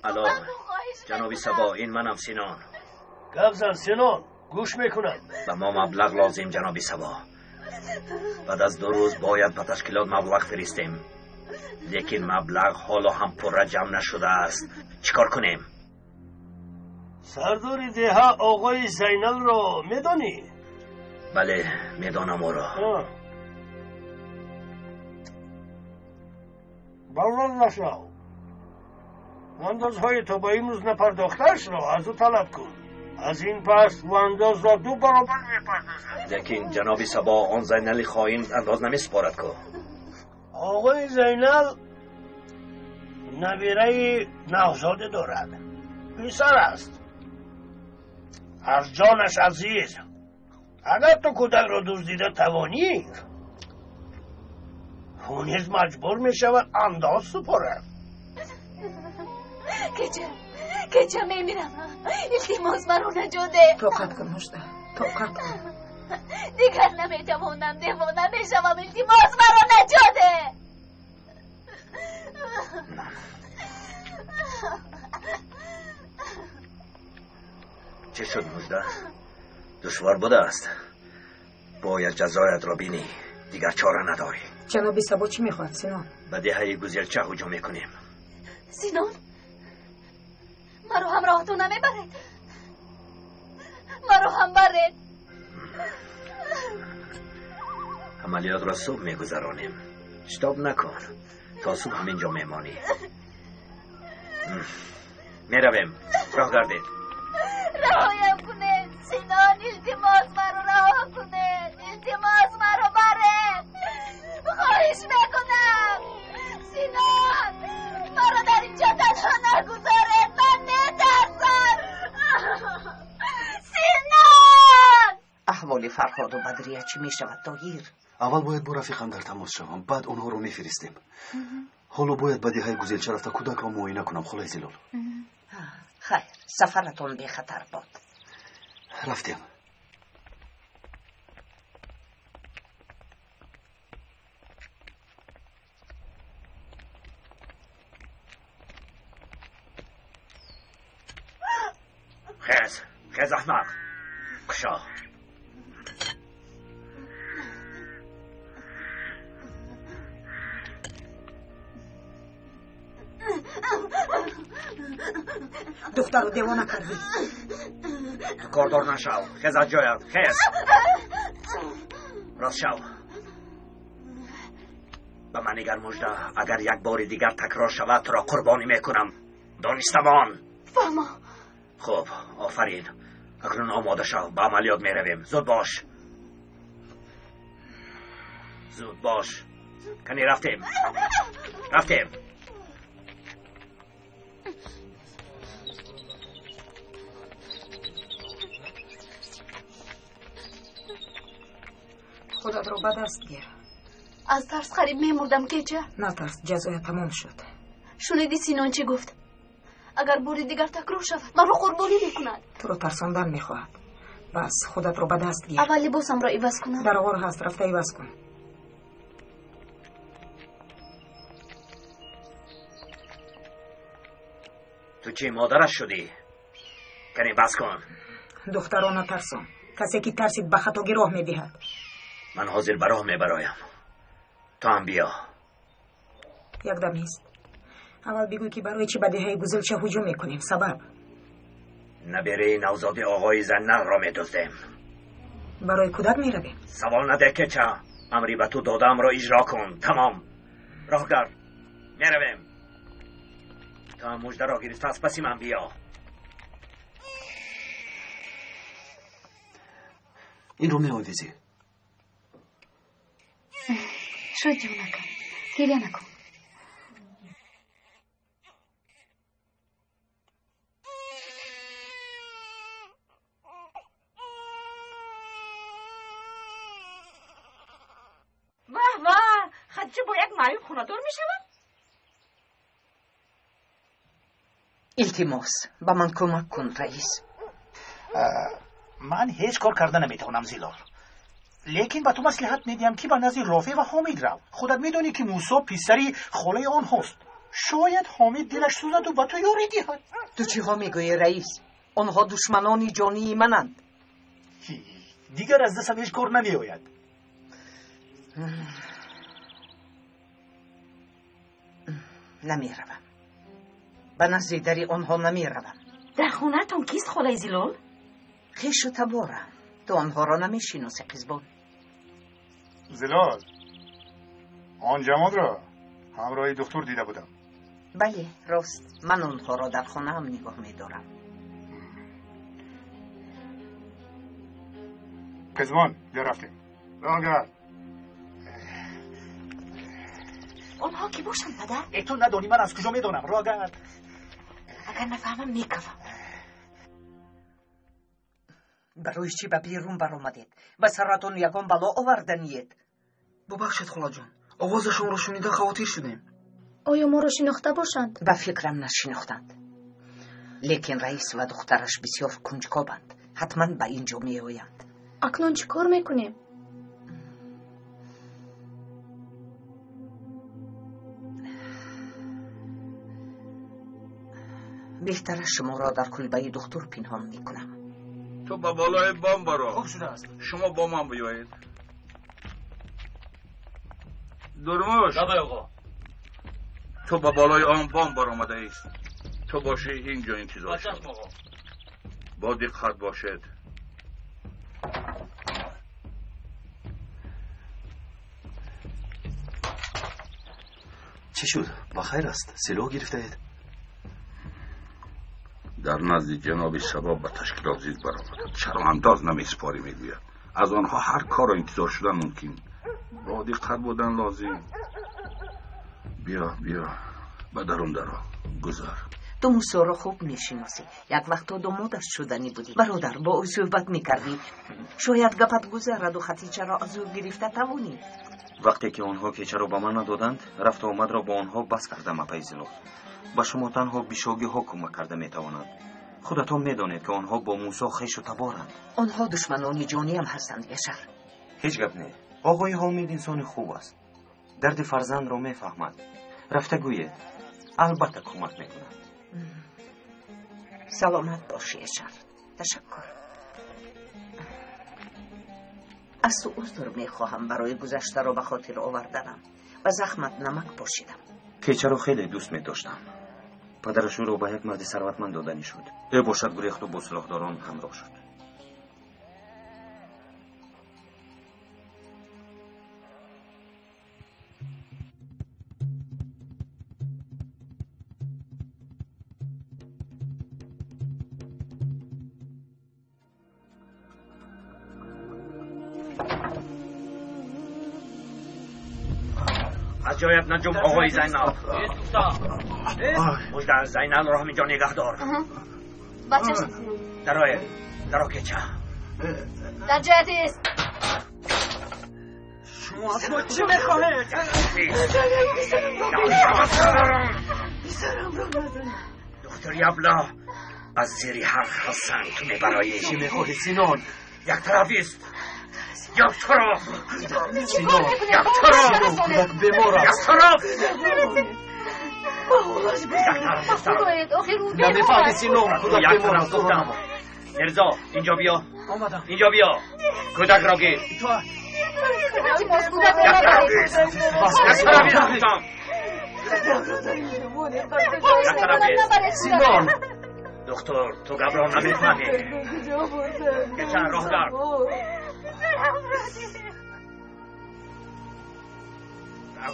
الو جنابی سبا، این منم سینان. گفزن سینان، گوش میکنم. به ما مبلغ لازم جنابی سبا. بعد از 2 روز باید به تشکیلات مبلغ فرستیم. لیکن مبلغ حالا هم پر جمع نشده است. چیکار کنیم؟ سردار دهه آقای زینال رو میدانی؟ بله میدانم او را. باور نشو. اندازهای تا با این روز نپرداختش را از او طلب کن. از این پس و انداز را 2 برابر میپردازد. لیکن جنابی سبا آن زینال خائن انداز نمیسپارد که. آقای زینال نبیره نوزاده دارد. پسر است. از جانش عزیز. اگر تو کودک را دزدیده توانی او نیز مجبور می شود انداز سپارد. کجا میمیرم. التماس مرا نجاده. طاقت کن مژده، طاقت کن. دیگر نمیتوانم دیوانه میشوم. التماس مرا نجاده. چه شد مژده؟ دشوار بوده است. باید جزایت را بینی. دیگر چاره نداری. جناب سبا چی میخواد سینان؟ به دهه گوزلچه هجوم میکنیم. سینان مرا همراهتون نمیبرید. مرا هم برید. عملیات را صبح میگذرانیم. اشتاب نکن. تا صبح همینجا میمانی. میرویم. راه گردید. رهایم کنید. سینان التماس مرا رها کنید. التماس مرا برید. خواهش میکنم. سینان مرا در اینجا تنها نگذارید. من میترسم. سینان. احوال فرهاد و بدریه چی میشود طاهیر؟ اول باید با رفیقم در تماس شوم، بعد اونها رو میفرستیم. حالا باید به دهه گوزلچه رفته کودک را معاینه کنم. خلای زلال. خیر، سفرتون بی خطر باد. رفتیم. خیز احمق. کشا. دختر رو دیوانه کردی. کاردار نشو. خیز از جایت. خیز. راست شو. به من نگر مژده. اگر یک بار دیگر تکرار شود تو را قربانی میکنم. دانستمان. فهما. خب آفرین. اکنون آماده شو. به عملیات میرویم. زود باش. زود باش. کنی رفتیم. خودت رو به دست گیر. از ترس قریب میمردم که چه؟ نترس، جزای تمام شد. شنیدی سینان چی گفت؟ اگر باری دیگر تکرار شود من رو قربانی میکند. تو رو ترساندن میخواهد. بس خودت رو به دست گیر. اول لباسم را عوض کنم. در آور هست، رفته عوض کن. تو چی مادرش شدی؟ کنی بس کن. دختران ترسان. کسی که ترسید به خطا گراه میدهد. من حاضر به راه میبرایم. تو هم بیا. یک دم نیست. اول بگوی که برای چی به دهه گوزلچه هجوم میکنیم. سبب؟ نبیره نوزاد آقای زنر را میدزدیم. برای کودک میرویم. سوال نده که چه. امری به تو دادم را اجرا کن. تمام. راه گرد. میرویم. تا مژده را گرفته از پسی من بیا. این رو می‌آویزی. شاید جو نکن. گریه نکن. واه خدچه با یک معیوب خوندار می شود؟ التماس با من کمک کن رئیس. من هیچ کار کرده نمیتونم زیلال. لیکن به تو مصلحت میدیم که به نزد رافع و حامد رو. خودت میدونی که موسی پسری خاله آن هست. شاید حامد دلش سوزد و به تو یاری دهد. تو چی ها میگویی رئیس؟ آنها دشمنانی جانی منند. دیگر از دستم هیچ کار نمیآید. نمیروم. به نزد دری آنها نمیروم. در خونه تون کیست خاله زیلال؟ خیش و تباره. تو آنها را نمیشناسی قزبان. زلال آن جماد را همراه دکتر دیده بودم. بله راست. من آنها را در خانه هم نگاه میدارم. قزبان بیا رفتیم. راگرد. آنها کی باشند پدر؟ ای تو ندانی من از کجا میدانم. راگرد. اگر نفهمم میکفم. برای چی به بیرون برآمدید؟ به سرتون یگان بلا آوردنید. ببخشید خاله جان، آوازشون رو شنیده خاطر شدیم. آیا ما را شناخته باشند؟ به فکرم نشناختند. لیکن رئیس و دخترش بسیار کنجکاوند. حتما به اینجا می آیند. اکنون چی کار میکنیم؟ بهتر شما را در کلبه دکتر پنهان میکنم. تو با بالای بام برو. خوب شده است. شما با من بیایید. درموش. آقا. تو با بالای آن بام بر آمده ایست. تو باشی اینجا انتظار شد. با دقت باشد. چی شد؟ بخیر است؟ سلاح گرفته اید؟ در نزد جناب سبا به تشکیلات زید برآمد. چرا انداز نمیسپاری میگوید. از آنها هر کار را انتظار شدن ممکن. با دقت بودن لازم. بیا به درون درو گذار. تو موسی را خوب میشناسی. یک وقت تو دامادش شدنی بودی. برادر با او صحبت میکردی. شاید گپت گذرد و خطیچه را از او گرفته توانی. وقتی که آنها کیچه را به من ندادند، رفت و آمد را با آنها بس کردم اپیزلو. با شما تنها بیشاگی ها کمک کرده میتوانند. خودتان میدانید که آنها با موسی خویش و تبارند. آنها دشمنان جانی هم هستند یشر. هیچ گپ نه. آقای حامد انسان خوب است. درد فرزند را میفهمد. رفته گوید البته کمک میکند. سلامت باشی یشر. تشکر. از تو عذر میخواهم برای گذشته را به خاطر آوردنم و زخمت نمک پاشیدم. کیچه را خیلی دوست می‌داشتم. پدرش او را به یک مرد ثروتمند دادنی شد. او باشد گریخت و با سلاحداران همراه شد. از جایت نجوم آقای زینال. مجدر زینال را همینجا نگه دار. بچهش درو کیچه. در جایت است. شما از ما چه میخواهید؟ دکتر یبلا از زیری حرف حسن تو میبرایی. چی میخواهی سینان؟ یک طرفیست. یک طرف. سینان یک طرف. کودک بیمار است. یک طرف. نمیفهمی سینان کودک بیمار است. مرزا اینجا بیا. اینجا بیا. کودک را گیر. یک طرفیست. سینان دکتر تو گبران نمیفهمی. کیچه راه گرد.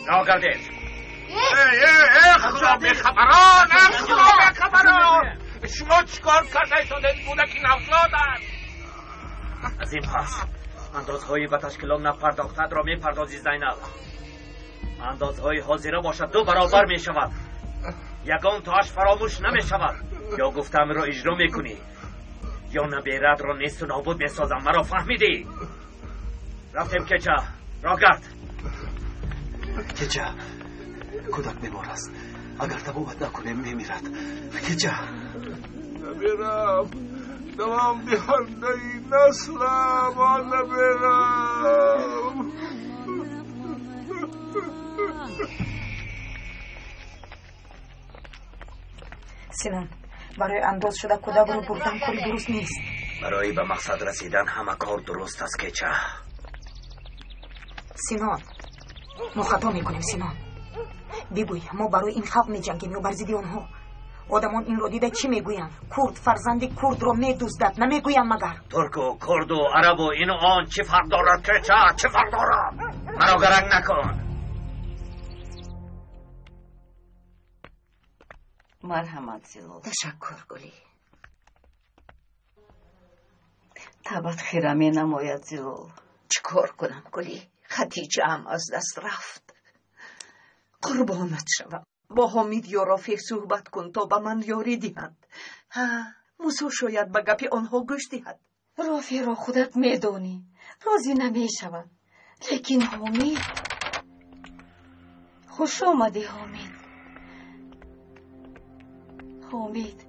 راه گردید. خدا بخبران. خدا بخبران. شما چیکار کرده شده کودکی نوزادن؟ از این پس اندازهای به تشکیلات نپرداختد را میپردازی زینل. اندازهای حاضره باشد 2 برابر می شود. یگان تاش فراموش نمی شود. یا گفتم را اجرا میکنی یا نبیرد را نیست و نابود می سازم. مرا فهمیدی؟ رفتیم کیچه. راه گرد. کیچه کودک بیمار است. اگر تبابت نکنیم میمیرد. کیچه نبیرم دوام دهنده نسلم. نبیرم سینان برای انداز شده کودک رو بردن کاری درست نیست. برای به مقصد رسیدن همه کار درست است کیچه. سینان ما خطا میکنیم. سینان بگوی ما برای این خلق میجنگیم یا بر ضد آنها؟ آدمان این رو دیده چی میگویند؟ کرد فرزند کرد رو میدزدد نمیگویند مگر؟ ترک و کرد و عرب و این و آن چه فرق دارد کیچه؟ چه فرق دارد؟ مرا گرنگ نکن. مرحمت زیلو. تشکر گلی. تبت خیرمی نماید زیلو. چیکار کنم گلی؟ خطیجه هم از دست رفت. قربانت شوم. با حامد یا رافیق صحبت کن تا به من یاری دهند. موسی شاید به گپ آنها گوش دهد. رافیق را خودت میدانی راضی نمی شود. لیکن حامد خوش آمدی حامد. حامد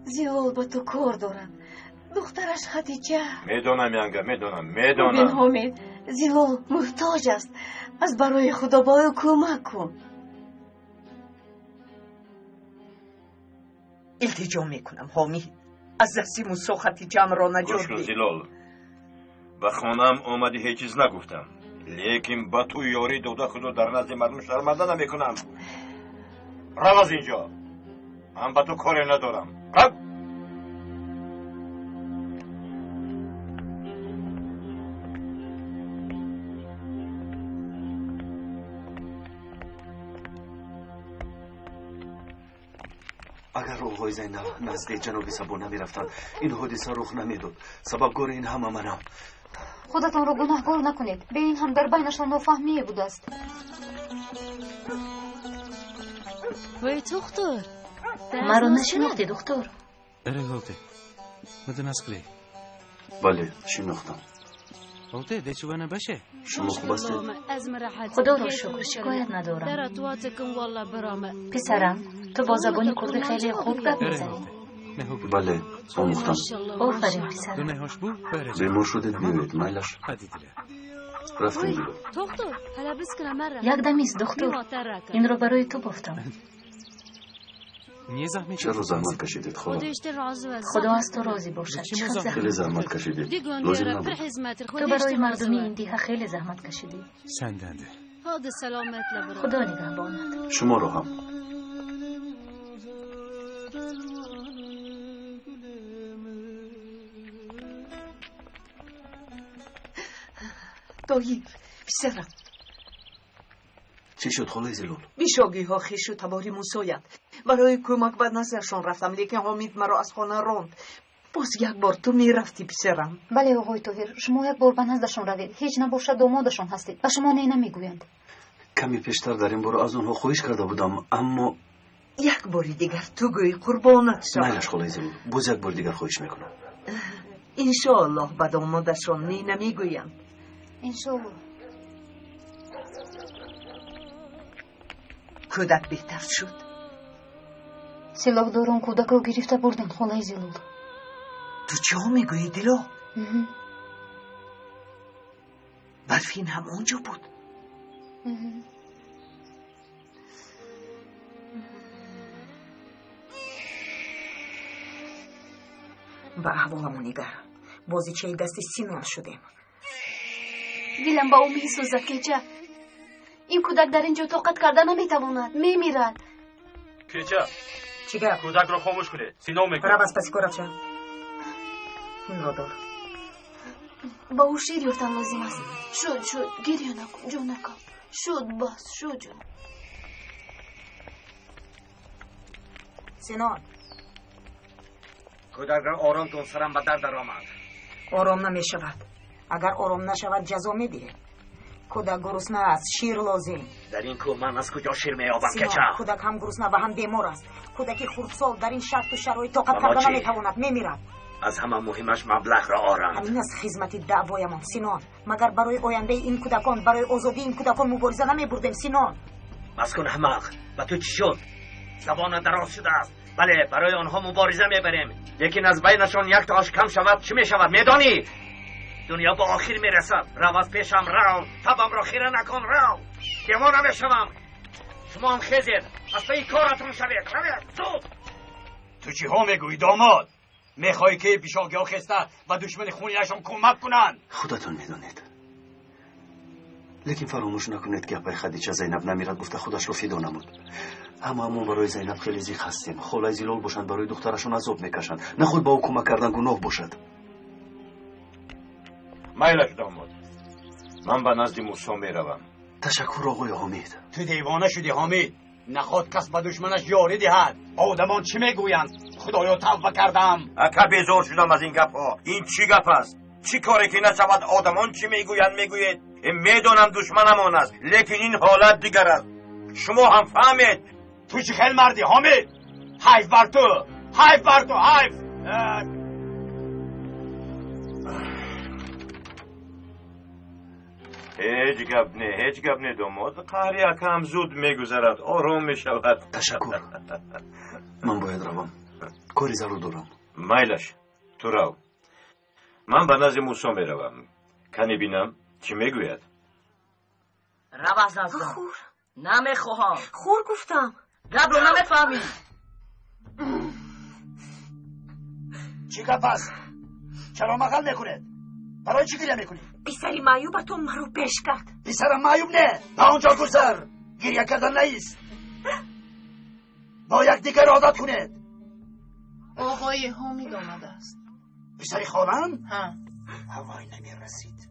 زیلال با تو کار دارد. دخترش خدیجه. میدونم ینگه، میدونم. ببین حامد، زیلال محتاج است. از برای خدا با او کمک کن. التجا میکنم حامد، از دستی موسی خدیجه‌ام را نجات گوش کن ده. زیلال، به خانم آمدی هیچ چیز نگفتم، لیکن با تو یاری دوده خودو در نزد مردم شرمنده نمیکنم. رو از اینجا، من با تو کاری ندارم. رو. اگر آقای زینب نزد جناب سبا نمیرفتند این حادثه رخ نمیداد. سببگار این همه منم. خودتان رو گناهکار نکنید. به این هم در بینشان نافهمی بوده است. وای دختر مرا نشناختی دختر؟ اره گفته مدن اسکلی. بله شناختم. گفته دیچوانه باشه. شما خوب هستید؟ خدا را شکر، شکایت ندارم. پسرم تو با زبان کردی خیلی خوب گپ میزنی. بله آموختم. آفرین پسرم. بیمار شدید بیایید میلش. رفتیم. یک دم ایست دکتر، این رو برای تو گفتم. چرا زحمت کشیدید خدا؟ خدا از تو راضی باشد. خیلی زحمت کشیدید. لازم نبود. تو برای مردمی این دیگه خیلی زحمت کشیدی. سندنده. خدا نگهبانت. شما رو هم. دایی پسرم، چی شد خالای زیلال؟ بیشاگی ها خیش و تباری موسایت. برای کمک به نظرشان رفتم، لیکن حامد مرا از خانه راند. باز یک بار تو میرفتی پسرم. بله آقای طاهر، شما یک بار به نزدشان روید. هیچ نباشد دامادشان هستید و شما نه نمیگویند. کمی پیشتر در این بار از اونها خواهش کرده بودم، اما یک بار دیگر تو گوی قربانت شد. میلش خالای زیلال، باز یک بار دیگر خواهش میکنم. انشاءالله به دامادشان نه نمیگویند. انشاءالله. کودک بهتر شد. سلاحداران کودک رو گرفته بردن خالای زیلال. تو چه میگویی دلا؟ برفین هم اونجا بود. به احوالمون نگر. بازی چه دستی سینان شدیم. دلم با او میسوزد کیچه. این کودک در اینجا طاقت کرده نمیتواند، میمیرد. کیچه چیگر؟ کودک رو خاموش کنه، سینام میکنه. برا بس پسی کارچه این را دار. با او شیر یفتن لازم است. شد گریه نکن جانکم. شد بس شد جان. سینان کودک را آرام کن، سرم به در آمد. آرام نمیشود. اگر آرام نشود جزا میدهه. کودک گرسنه است، شیر لازم. در این کوه من از کجا شیر میابم سینا، کچه؟ کودک هم گرسنه و هم بیمار است. کودکی خردسال در این شرط و شرایط طاقت کرده نمیتواند، میمیرد. از همه مهمش مبلغ را آرند. همین از خدمت دعوایمان سینان. مگر برای آینده این کودکان، برای آزادی این کودکان مبارزه نمیبردیم سینان؟ بس کن احمق، و تو چی شد؟ زبان دراز شده است. بله برای آنها مبارزه میبریم، لیکن از بینشان یک تاش کم شود چی میشود میدانی؟ دنیا با آخر میرسد. رو از پیشم رو، تبم را خیره نکن رو. دیوانه میشوم. شما هم خیزید، از پی کارتون شوید. زود. تو چی ها میگویی داماد؟ میخوایی که پیشاگی ها خسته و دشمن خونیشان کمک کنن؟ خودتون میدونید، لیکن فراموش نکنید که اپای خدیجه زینب نمیرد گفته خودش رو فدا نمود. همون برای زینب خیلی زیخ هستیم. خالای زیلال باشند برای دخترشون عذاب میکشند، نه خود با او کمک کردن گناه باشد. میلش داماد، من به نزد موسی میروم. تشکر آقای حامد. تو دیوانه شدی حامد؟ نخواد کس به دشمنش یاری دهد. آدمان چی میگویند؟ خدایا توبه کردم. اکا بیزار شدم از این گپ ها. این چی گپ است؟ چی کاری که نشود آدمان چی میگویند میگوید؟ میدونم دشمنمان است، لیکن این حالت دیگر است. شما هم فهمید. تو چی خیلی مردی حامد؟ حیف بر تو، حیف بر تو، حیف. هیچ گپ نه داماد. قهر یکم زود میگذرد، آرام میشود. تشکر. من باید روم. کاری ضرور دارم. مایلش تو رو. من به نزد موسی میروم. کنی بینم چی میگوید. رو از نزدم. خور نمیخواهم. خور گفتم. گپ رو نمیفهمی. چی گپ است؟ چرا مقل میکنید؟ برای چی گریه میکنید؟ پسری معیوب تو مرا پیش کرد. پسرم معیوب نه، به آنجا گذر. گریه کردن نیست. با یک دیگر عادت کنید. آقای حامد آمده است. پسری خالم؟ ها. هوای نمیرسید.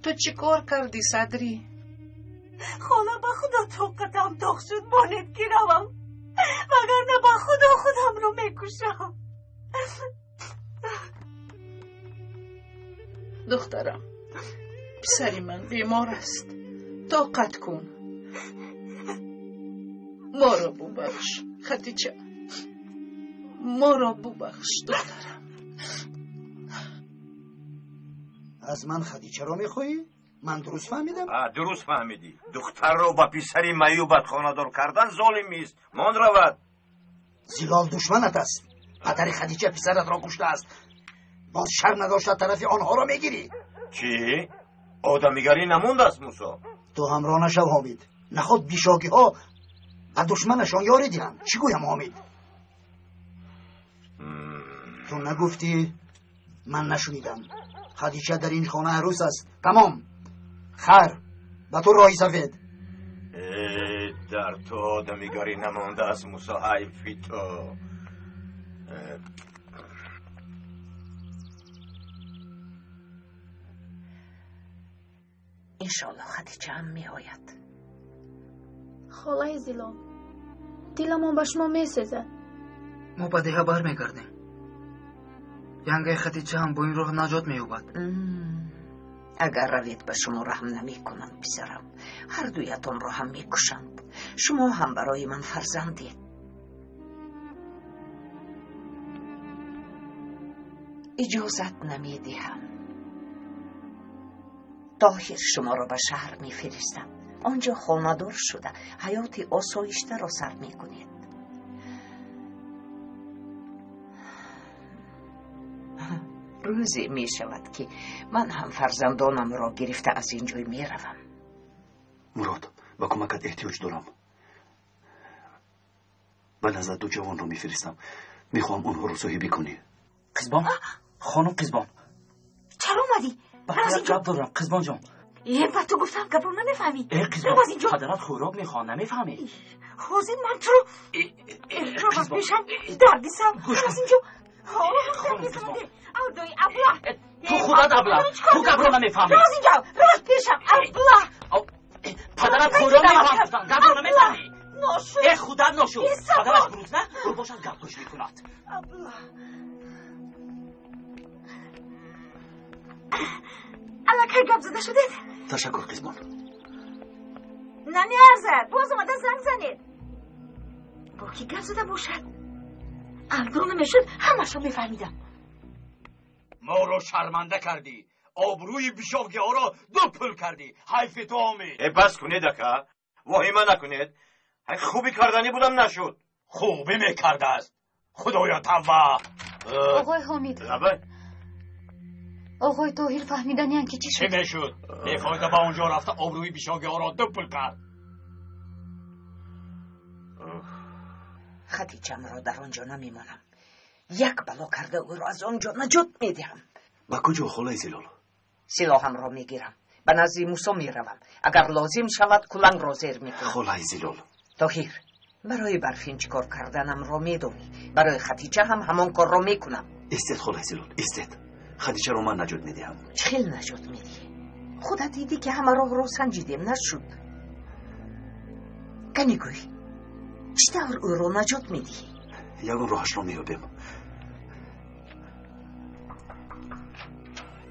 تو چی کار کردی صدری؟ خاله به خدا طاقتم داغ شد مانت گیروم، وگرنه به خدا خودم رو میکشم. دخترم، پسری من بیمار است، طاقت کن. ما را ببخش خدیجه، ما را ببخش دخترم. از من خدیجه رو میخوایی؟ من درست فهمیدم؟ درست فهمیدی. دختر رو با پسری معیوبت خانه‌دار کردن ظالمی است. مان رود. زلال دشمنت است. پدر خدیجه پسرت را کشته است. باز شرم نداشت طرف آنها را میگیری. چی؟ آدمیگری نمونده است موسی. تو همراه نشو حامد. نخود بیشاگی ها و دشمنشان یاری دهند. چی گویم حامد؟ تو نگفتی؟ من نشنیدم. خدیجه در این خانه عروس است. تمام. خر و تو راهی سفید. در تو آدمیگری نمانده است موسی. حیفی تو. انشالله خدیجه هم می آید. خاله زیلال، دلمان به شما می سزد. ما به ده بر می گردیم. ینگه خدیجه هم با این راه نجات می یابد. اگر روید به شما رحم نمی کنند پسرم، هر دویتان را هم می کشند. شما هم برای من فرزندید. اجازت نمی دهم. طاهر شما را به شهر می فرستم. آنجا خانه‌دار شده حیات آسایشته را سر می کنید. روزی می شود که من هم فرزندانم را گرفته از اینجا می روم. مراد، با کمکت احتیاج دارم. من از دو جوان رو می فرستم. می خواهم اونها رو صاحبی کنی. قزبان؟ خانم قزبان، چرا اومدی؟ باید جواب دارم قزبان جان. با تو گفتم گپ رو نمیفهمی. قزبان، پدرت خوراک میخواه نمیفهمی. حاضر من تو رو باز میشن دردی سم از اینجا. خانم قزبان، اردوی ابله تو خودت ابله، تو گپ رو نمیفهمی. راز اینجا راز پیشم ابله. پدرت خوراک میخواه گفتن گپ رو نمیفهمی. ناشو خودت ناشو. پدرت گروز نه رو باشد گپ گوش میکند. ابله الکی گپ زده شدید؟ تشکر قزبان. نمی ارزد باز اومده زنگ زنید. با کی گپ زده باشد؟ الدون میشد همش رو میفهمیدم. ما رو شرمنده کردی. آبروی بیشاگی ها را دو پل کردی. حیف تو آمید. بس کنید اکا. واهمه نکنید. خوبی کردنی بودم نشد. خوبی میکرده است. خدایا توبه. آقای حامد، آقای طاهر فهمیدن یعنی چی شد؟ چی میشد؟ بیفایده با اونجا رفته آبروی بیشاگی ها را دو پل کرد. خدیجه‌م را در آنجا نمیمانم. یک بلا کرده او را از آنجا نجات میدهم. با کجا خالای زلال؟ سلاحم را میگیرم، به نزد موسی میروم. اگر لازم شود کلنگ را زیر میکنم. خالای زلال، طاهر، برای برفین چیکار کردنم را میدانی. برای خدیجه هم همان کار را میکنم. استید خالای زلال، استید. خدیجه رو من نجات میدهم. چخیل نجات میدی؟ خودت دیدی که همه راه را سنجیدیم، نشد. کنی گوی چطور او را نجات میدی؟ یگون راهش رو میابیم.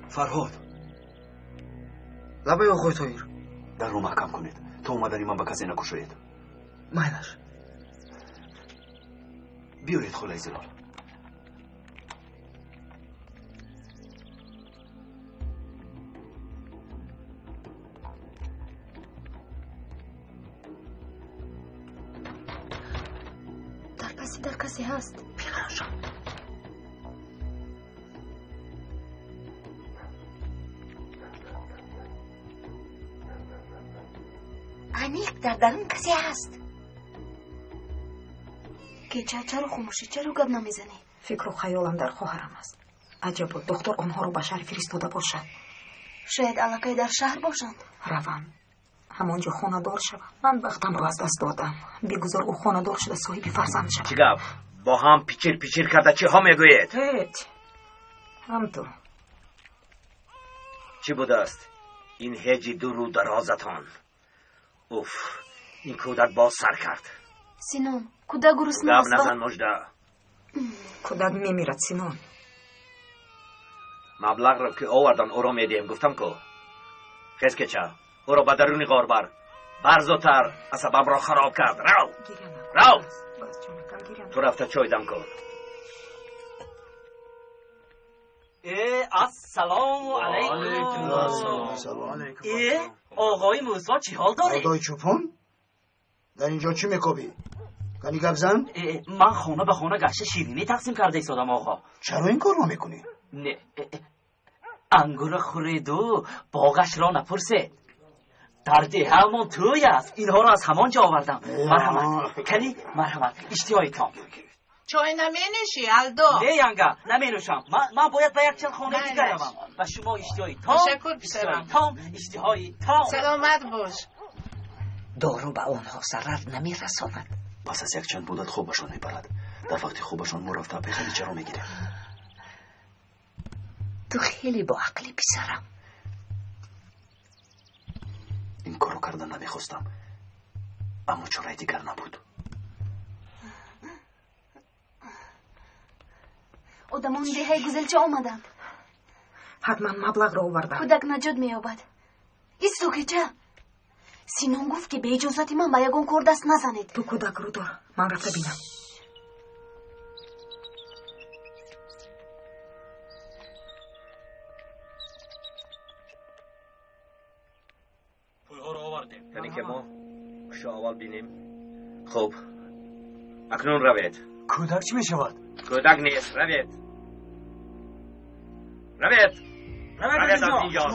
فرهاد، لبه آقای طاهر، در رو محکم کنید تا اومدنی من به کسی نکشید. مایلش بیایید خالای زلال. در کسی هست؟ بیخراشم. انیق در درون کسی هست. که چرا خاموشی؟ چرا گپ نمیزنی؟ فکر و خیالم در خواهرم است. عجب بود دختر آنها رو به شهر فرستاده باشد. شاید علاقه در شهر باشند. روم همانجا خانه دار شوم. من وقتم رو از دست دادم. بگذار او خانه دار شده صاحب فرزند شود. چی گپ؟ با هم پیچیر کرده چی ها میگوید؟ هیچ. همطور. چی بود است؟ این هجی درو درازتان. اوف، این کودک باز سر کرد. سینون کودک گرسنه است. گپ نزن مجده. کودک میمیرد سینون. مبلغ رو که آوردن او رو میدیم. گفتم که خیز که چه او رو به درونی غار بر زودتر عصبم را خراب کرد. رو تو رفته چای دم کن. السلام علیکم. آقای موسی چی حال داری؟ آقای چوپون در اینجا چی میکوبی؟ گنی گپ زن؟ من خونه به خونه گشت شیرینی تقسیم کرده ایستادم آقا. چرا این کار رو میکنی؟ نه انگور خورید و باغش را نپرسید. در ده همون توی است. اینها را از همان جا آوردم. مرحمت کنی مرحمت. اشتیایی تام. چای نمینوشی الدو؟ نه ینگا نمینوشم. من باید به یک چند خانه دیگر روم. و شما اشتیایی تام. تشکر پسرم. اشتیایی تام. سلامت باش. دارو به آنها ضرر نمیرساند. پس از یک چند مدت خوبشان میبرد. در وقتی خوبشان مرفته به خیلی چرا میگیره؟ تو خیلی با عقلی پسرم. این کارو کردن نمیخواستم اما چاره دیگر نبود. آدمان دهه گزلچه آمدند. حتما مبلغ رو آوردن. کودک نجات مییابد. ایستو که چه؟ سینون گفت که به اجازت من به یگان کار دست نزنید. تو کودک رو دار. من رفته بینم. یعنی که ما اول بینیم. خب اکنون روید. کودک چی میشود؟ کودک نیست. روید از اینجا.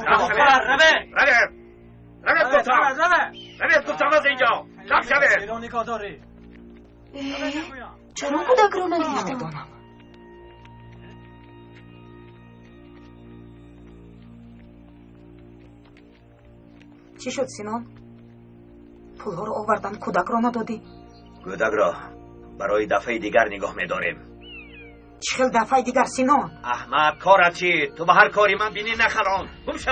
روید گفتم از اینجا. رب شوید. چرا کودک رو نگرفتم؟ چی شد سینون؟ پولها رو آوردن کودک را ندادی؟ کودک را برای دفعه دیگر نگاه می‌داریم. چه خیل دفعه دیگر سینون؟ احمد کارت چی؟ تو به هر کاری من بینی نخران. گم شو.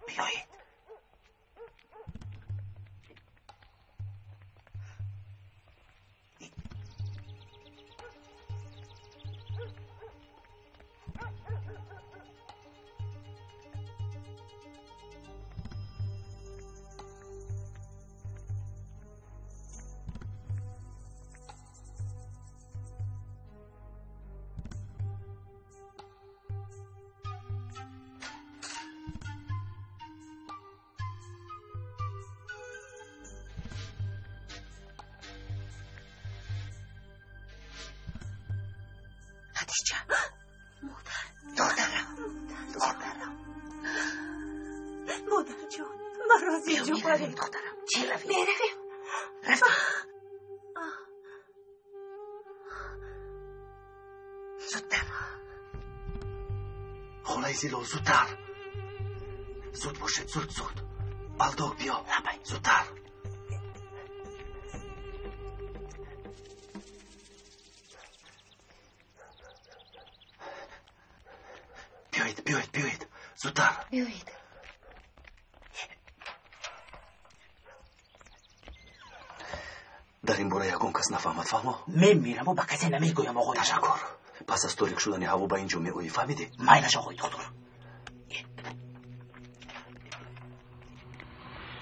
بیایید. مادر جان من راضی جو بریم دخترم. چی رویم؟ میرویم. رفتیم. زودتر خالای زیلو زودتر. زود باشید زود. بالدوق بیا. زودتر. بیایید زودتر. بیایید. در این باره یکون کس نفهمد فهمو؟ میمیرم و به کسی نمیگویم آقای. تشکر. پس از طوریک شدن هوا به اینجا میگویی فهمیدی؟ مایلش آقای دکتر.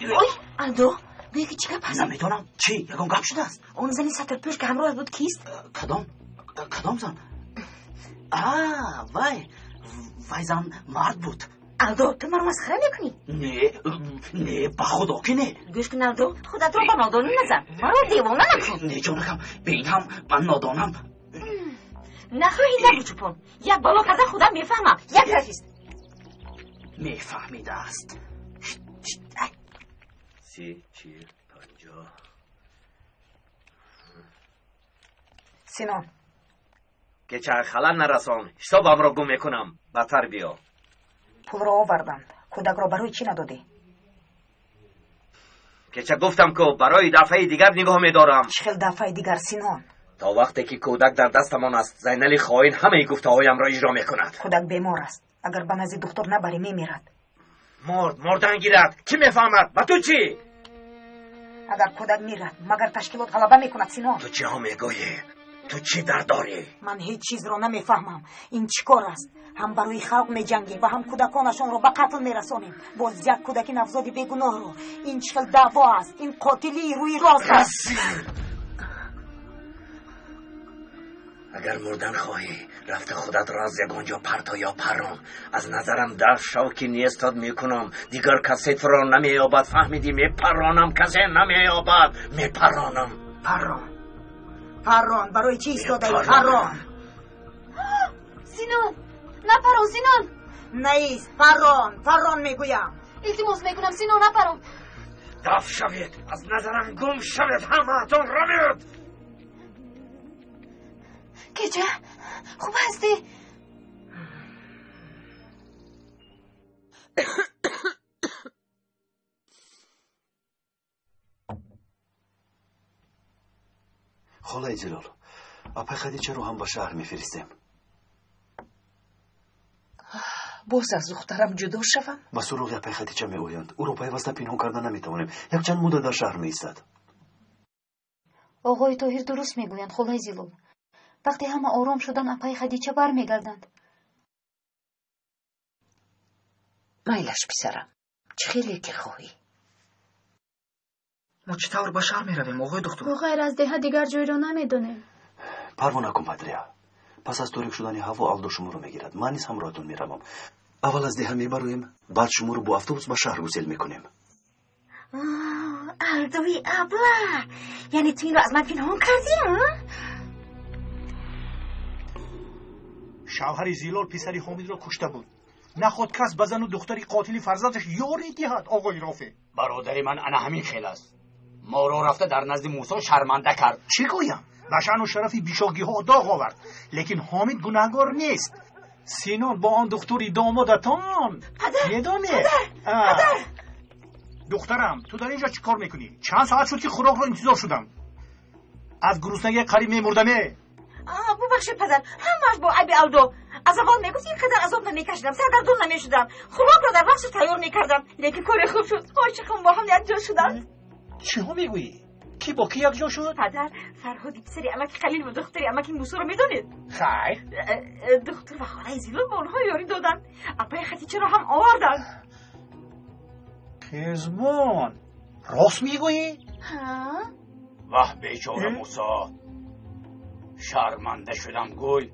اوی الدو دیگه چی گپ هست؟ نمیدونم چی یکون گپ شده است. اون زنی سطر پیش که همراه بود کیست؟ کدام زن؟ وای زن مرد بود. الدو تو مرا مسخره میکنی؟ نه با خدا که نه. گوش کن الدو، خودت رو با نادانی نزن، مرا دیوانه نکن. نه جانکم، به این هم من نادانم. نخواهی نگو چپون، یک بالا کردن خودم میفهمم، یک رفیست. میفهمیده است. 30 40 50. سینان که چه خلل نرسان، حسابم را گم میکنم. بدتر بیا. پول را آوردند، کودک را برای چی ندادی؟ که چه گفتم که برای دفعه دیگر نگاه میدارم. چخل دفعه دیگر سینان؟ تا وقتی که کودک در دستمان است، زینالی خائن همه گفته هایم را اجرا میکند. کودک بیمار است، اگر به نزد دکتر نبری میمیرد. مردن گیرد. کی میفهمد؟ با تو چی؟ اگر کودک میرد مگر تشکیلات غلبه میکند سینان؟ تو چی ها میگویی؟ تو چی در داری؟ من هیچ چیز را نمیفهمم. این چیکار است؟ هم برای خلق میجنگی و هم کودکانشان را به قتل میرسانیم. باز یک کودک نوزاد بیگناه رو. این چخل دعوا است. این قاتلی روی راست است. اگر مردن خواهی رفته خودت را از یگانجا پرتا یا پران. از نظرم در شوکی نیستاد میکنم. دیگر کسی تو را نمیابد. فهمیدی؟ میپرانم. کسی نمیابد. میپرانم. پران برای چی ایستاده ای؟ پران سینون نپران. سینون نیست. پران میگویم. التماس میکنم سینون نپران. دف شوید. از نظرم گم شوید. همه اتون روید. کجا خوب هستی؟ خالای جلال، اپای خدیجه رو هم به شهر میفرستیم. باز از دخترم جدا شوم؟ به سراغ اپای خدیجه میآیند. او رو پیوسته پنهان کردن نمیتوانیم. یک چند مدت در شهر میایستد. آقای طاهر درست میگویند خالای جلال. وقتی همه آرام شدن اپای خدیجه برمیگردند. میلش پسرم، چه خیلی که خواهی؟ ما چطور به شهر میرویم آقای دکتر؟ با غیر از ده دیگر جای را نمیدونیم. پروا نکن بدریا. پس از تاریک شدن هوا الدو شما رو میگیرد. من نیز همراهتون میروم. اول از ده میبرویم، بعد شما رو با اتوبوس به شهر گسیل میکنیم. الدوی ابله، یعنی تو این رو از من پنهان کردی؟ شوهر زیلال پسری حامد را کشته بود. نخواد کس بزن و دختری قاتلی فرزندش یاری دهد. آقای رافع، برادر من انا همین خیل است. ما رو رفته در نزد موسی شرمنده کرد. چی گویم؟ به شأن و شرفی بیشاگی ها داغ آورد. لیکن حامد گناهگار نیست. سینان با آن دختری دامادتان میدانی؟ پدر دخترم، تو در اینجا چی کار میکنی؟ چند ساعت شد که خوراک رو انتظار شدم. از گرسنگی قریب میمردمه. ببخشید پدر، همش با عیب الدو. از اول میگوید اینقدر عذاب نمیکشیدم، سردردون نمیشدم. خوراک را در وقتش تیار میکردم. لیکن کار خوب شد. عاشقم با هم یک جا شدن. چی ها میگویی؟ کی با کی یک جا شد؟ پدر، فرهادی پسری امک خلیل و دختری امک موسی رو میدونید؟ خیر. دختر و خالای زیلال با اونها یاری دادن. اپای خدیجه را هم آوردن. کزمان، راست میگویی؟ واه بیچاره موسی، شرمنده شدم گوی.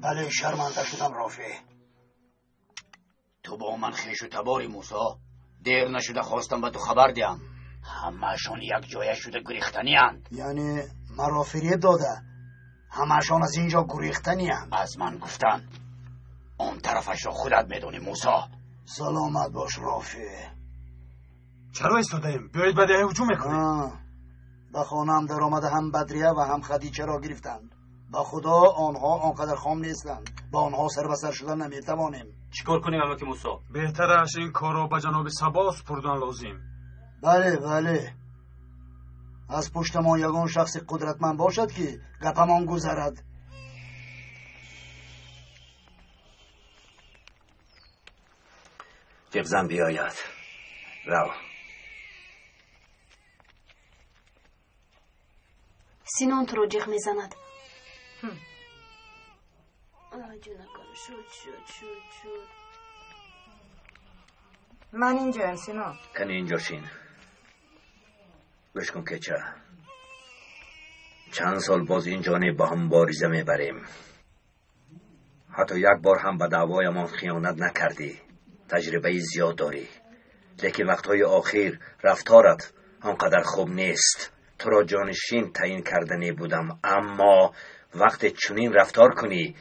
بله شرمنده شدم رافع. تو با من خویش و تباری موسی. دیر نشده خواستم به تو خبر دیم. همهشان یک جایه شده گریختنی اند. یعنی مرا فریب داده همهشان از اینجا گریختنی اند؟ از من گفتن. اون طرفش را خودت میدونی موسی. سلامت باش رافع. چرا ایستادیم؟ بیایید به ده هجوم میکنیم. به خانم در آمده هم بدریه و هم خدیجه را گرفتند. به خدا آنها آنقدر خام نیستند. با آنها سر به سر شدن نمیتوانیم. چیکار کنیم امک موسی؟ بهترش این کار را به جناب سبا سپردن لازم. بله. از پشت ما یگان شخص قدرتمند باشد که گپمان گذرد. جبزن بیاید. رو. سینان تو رو جیغ میزند. شد. من اینجا سینان. کنی اینجا شین. بشکن که چند سال باز این جانب با هم باریزه میبریم. حتی یک بار هم به دعوایمان خیانت نکردی. تجربه زیاد داری. لیکن وقتهای آخر رفتارت آنقدر خوب نیست. تو را جانشین تعیین کردنی بودم، اما وقتی چنین رفتار کنی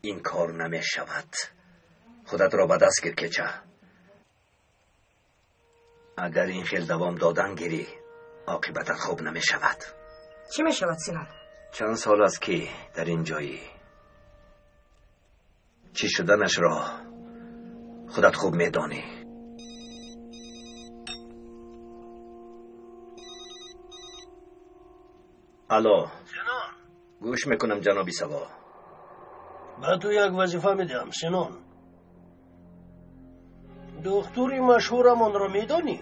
این کار نمی شود. خودت را به دست گیر کچه. اگر این خیل دوام دادن گیری عاقبتت خوب نمی شود. چی می شود سینان؟ چند سال است که در این جایی. چی شدنش را خودت خوب می دانی. الو گوش میکنم جنابی سوا. من تو یک وظیفه میدم سینون. دکتری مشهورمان را میدانی؟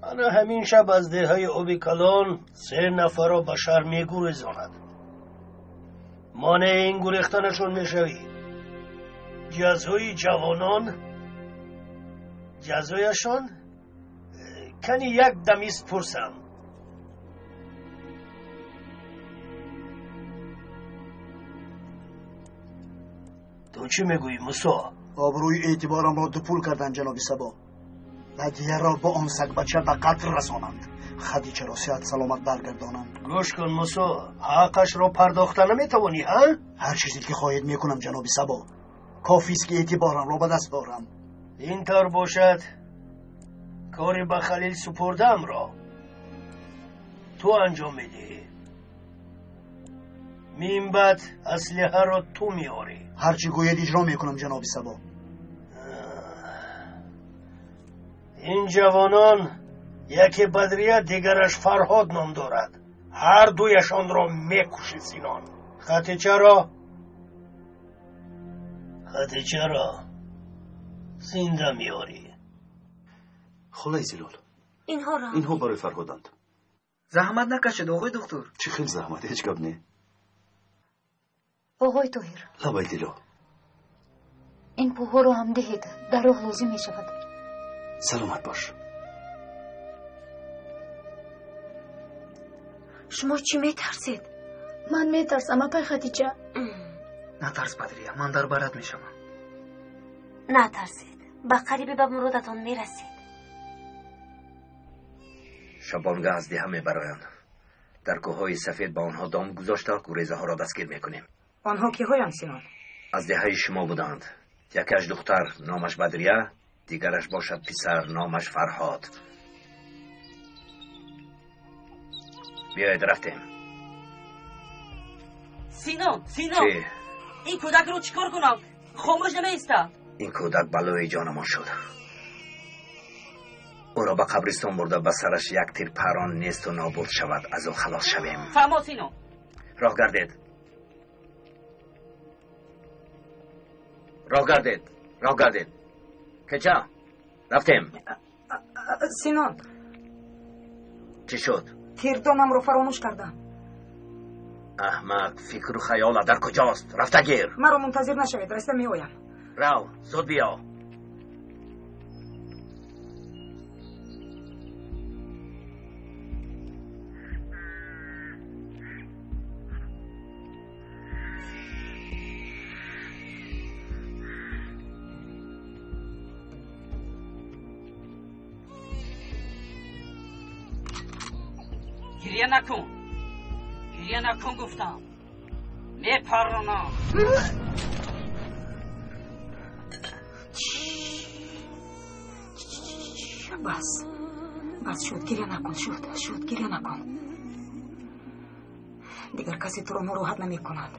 انا همین شب از دههای اوبی کلان 3 نفر را به شهر میگریزاند. مانع این گریختنشون میشوی. جزای جوانان جزایشان کنی یک دمیست پرسم. تو چی میگویی موسا؟ آبروی اعتبارم را دوپول کردن جناب سبا. بدیه را با آن سگ بچه به قتل رسانند. خدیجه را صحت سلامت برگردانند. گوش کن موسا، حقش را پرداخته نمیتوانی ها؟ هر چیزی که خواهید میکنم جناب سبا. کافی است که اعتبارم را به دست دارم. این طور باشد کاری به خلیل سپردم را تو انجام میدی. من بعد اسلحه را تو میاری. هرچی گوید اجرا میکنم جناب سبا. این جوانان یکی بدریه دیگرش فرهاد نام دارد. هر دویشان را میکشی سینان. خطیچه را زنده میاری. خلای زلال اینها برای فرهادند. زحمت نکشید آقای دکتر. چی خیلی زحمت، هیچ گپ نه. آقای طاهر لبای دلو این پوها رو هم دهید، در راه لازم می شود. سلامت باش. شما چی میترسید؟ من میترسم اپای خدیجه. نترس بدریه، من در برات میشم. نترسید، به قریبی به مرادتان میرسید. شبانگه از ده همه برایند. در کوههای سفید با آنها دام گذاشته گریزه ها را دستگیر میکنیم. آنها کی هایند سینان؟ از دههای شما بودند. یکیش دختر نامش بدریه، دیگرش باشد پسر نامش فرهاد. بیایید رفتیم. سینان چی؟ این کودک رو چیکار کنم؟ خاموش نمیسته. این کودک بلای جانمان شد. او را به قبرستان برده به سرش یک تیر پران نیست و نابود شود، از او خلاص شویم. فهمو سینان. راه گردید. کجا؟ رفتیم. سینان چی شد؟ تیردانم رو فراموش کردم. احمق، فکر و خیال در کجاست؟ رفته گیر. مرا منتظر نشوید، رسته میایم. رو زود بیا. گریه نکن گفتم. میپرونم. بس شد، گریه نکن. شد گریه نکن. دیگر کسی تو رو ناراحت نمی کند.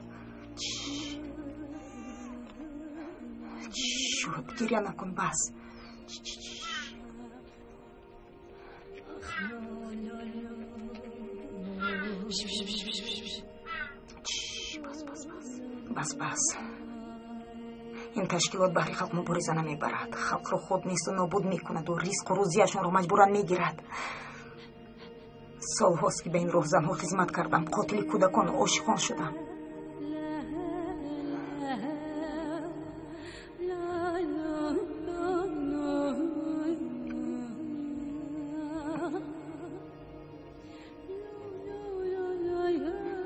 شد، گریه نکن. بس این تشکیلات بهر خلق مبارزه نمیبرد. خلق رو خود نیست و نابود میکند و ریسک و روزیشون رو مجبورن میگیرد. سال هاست که به این راهزنها خدمت کردم. قاتل کودکان و عاشقان شدم.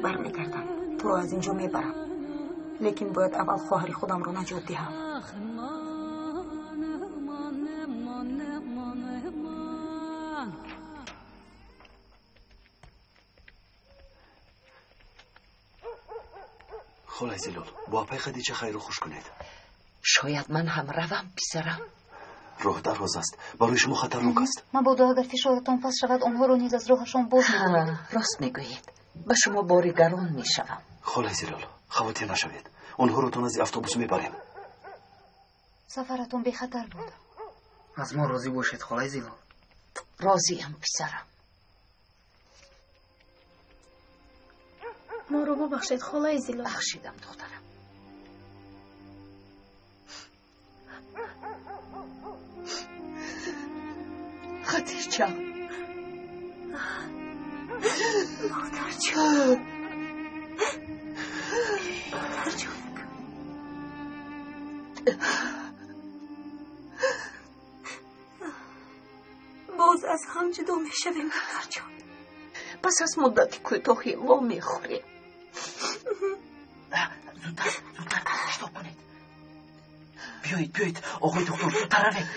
برمیگردم. تو تو از اینجا میبرم، لیکن باید اول خواهر خودم رو نجات دهم. خالای زلال با پای خدیجه خیر و خوش کنید. شاید من هم روم پسرم. راه دراز است، برای شما خطرناک است. مبادا اگر فشارتان پس شود آنها رو نیز از راهشان باز می‌کنید. راست میگویید، به شما باری گران میشوم. خالای زلال خواطر نشوید، آنها رو تان از اتوبوس میبریم. سفرتون بی خطر بود. از ما راضی باشید خالای زلال. راضیم پسرم. ما رو ببخشید خالای زلال. بخشیدم دخترم. خدیجه مادر جان، مادر جان، باز از هم جدا میشویم مادر جان. پس از مدتی کوتاهی وا میخوریم. زودتر اشتاب کنید. بیایید آقای دکتر زودتر روید.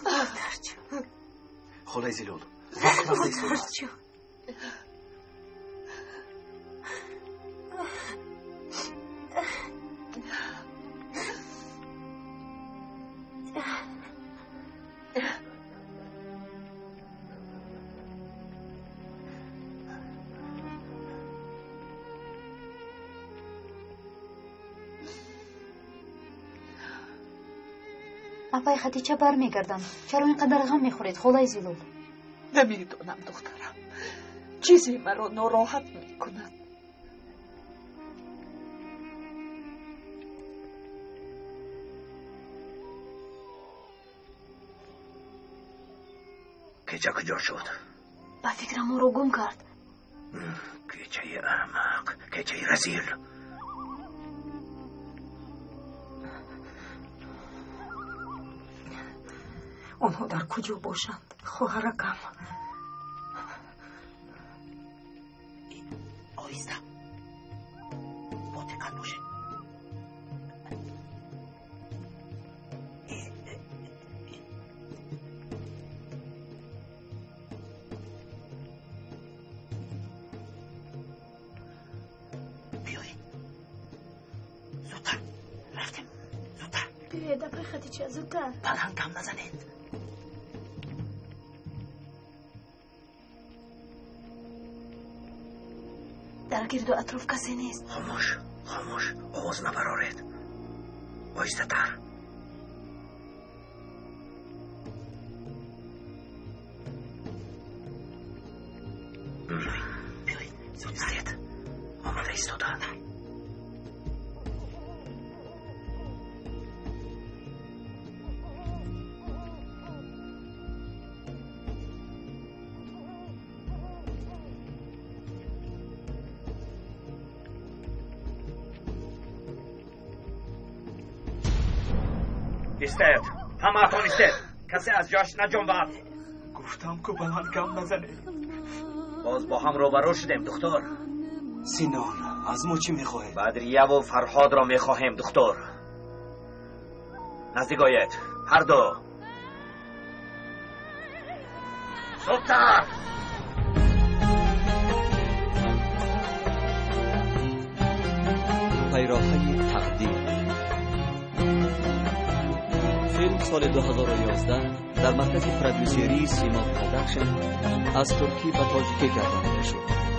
مادر جان. خالای زلال وقت مادر جان. اپای خدیجه برمیگردند. چرا اینقدر غم میخورید خالای زلال؟ نمیدونم دخترم، چیزی مرا ناراحت میکند. کیچه کجا شد؟ به فکرم ما رو گم کرد. کیچه احمق، کیچه رزیل. آنها در کجا باشند خواهرکم؟ آیسته با دقت باشید. بیایید زودتر، رفتیم زودتر. بیایید اپای خدیجه زودتر. پلنگ هم نزنید. در گرد و اطراف کسی نیست. خاموش آواز نبرارید. آیسته تر. بیایید زودتر. آماده ایستادن. ایستد، همه اتون ایستد. کسی از جاش نجنبد. گفتم که بلند کم نزنید. باز با هم روبرو شدیم دکتر. سینان از ما چی میخواهید؟ بدریه و فرهاد را میخواهیم دکتر. نزدیک آید هر دو. زودتر. پیراهن تقدیر. فیلم سال 2011 در مرکز پرودوسری سیما پروداکشن از ترکی به تاجیکی گردانده شد.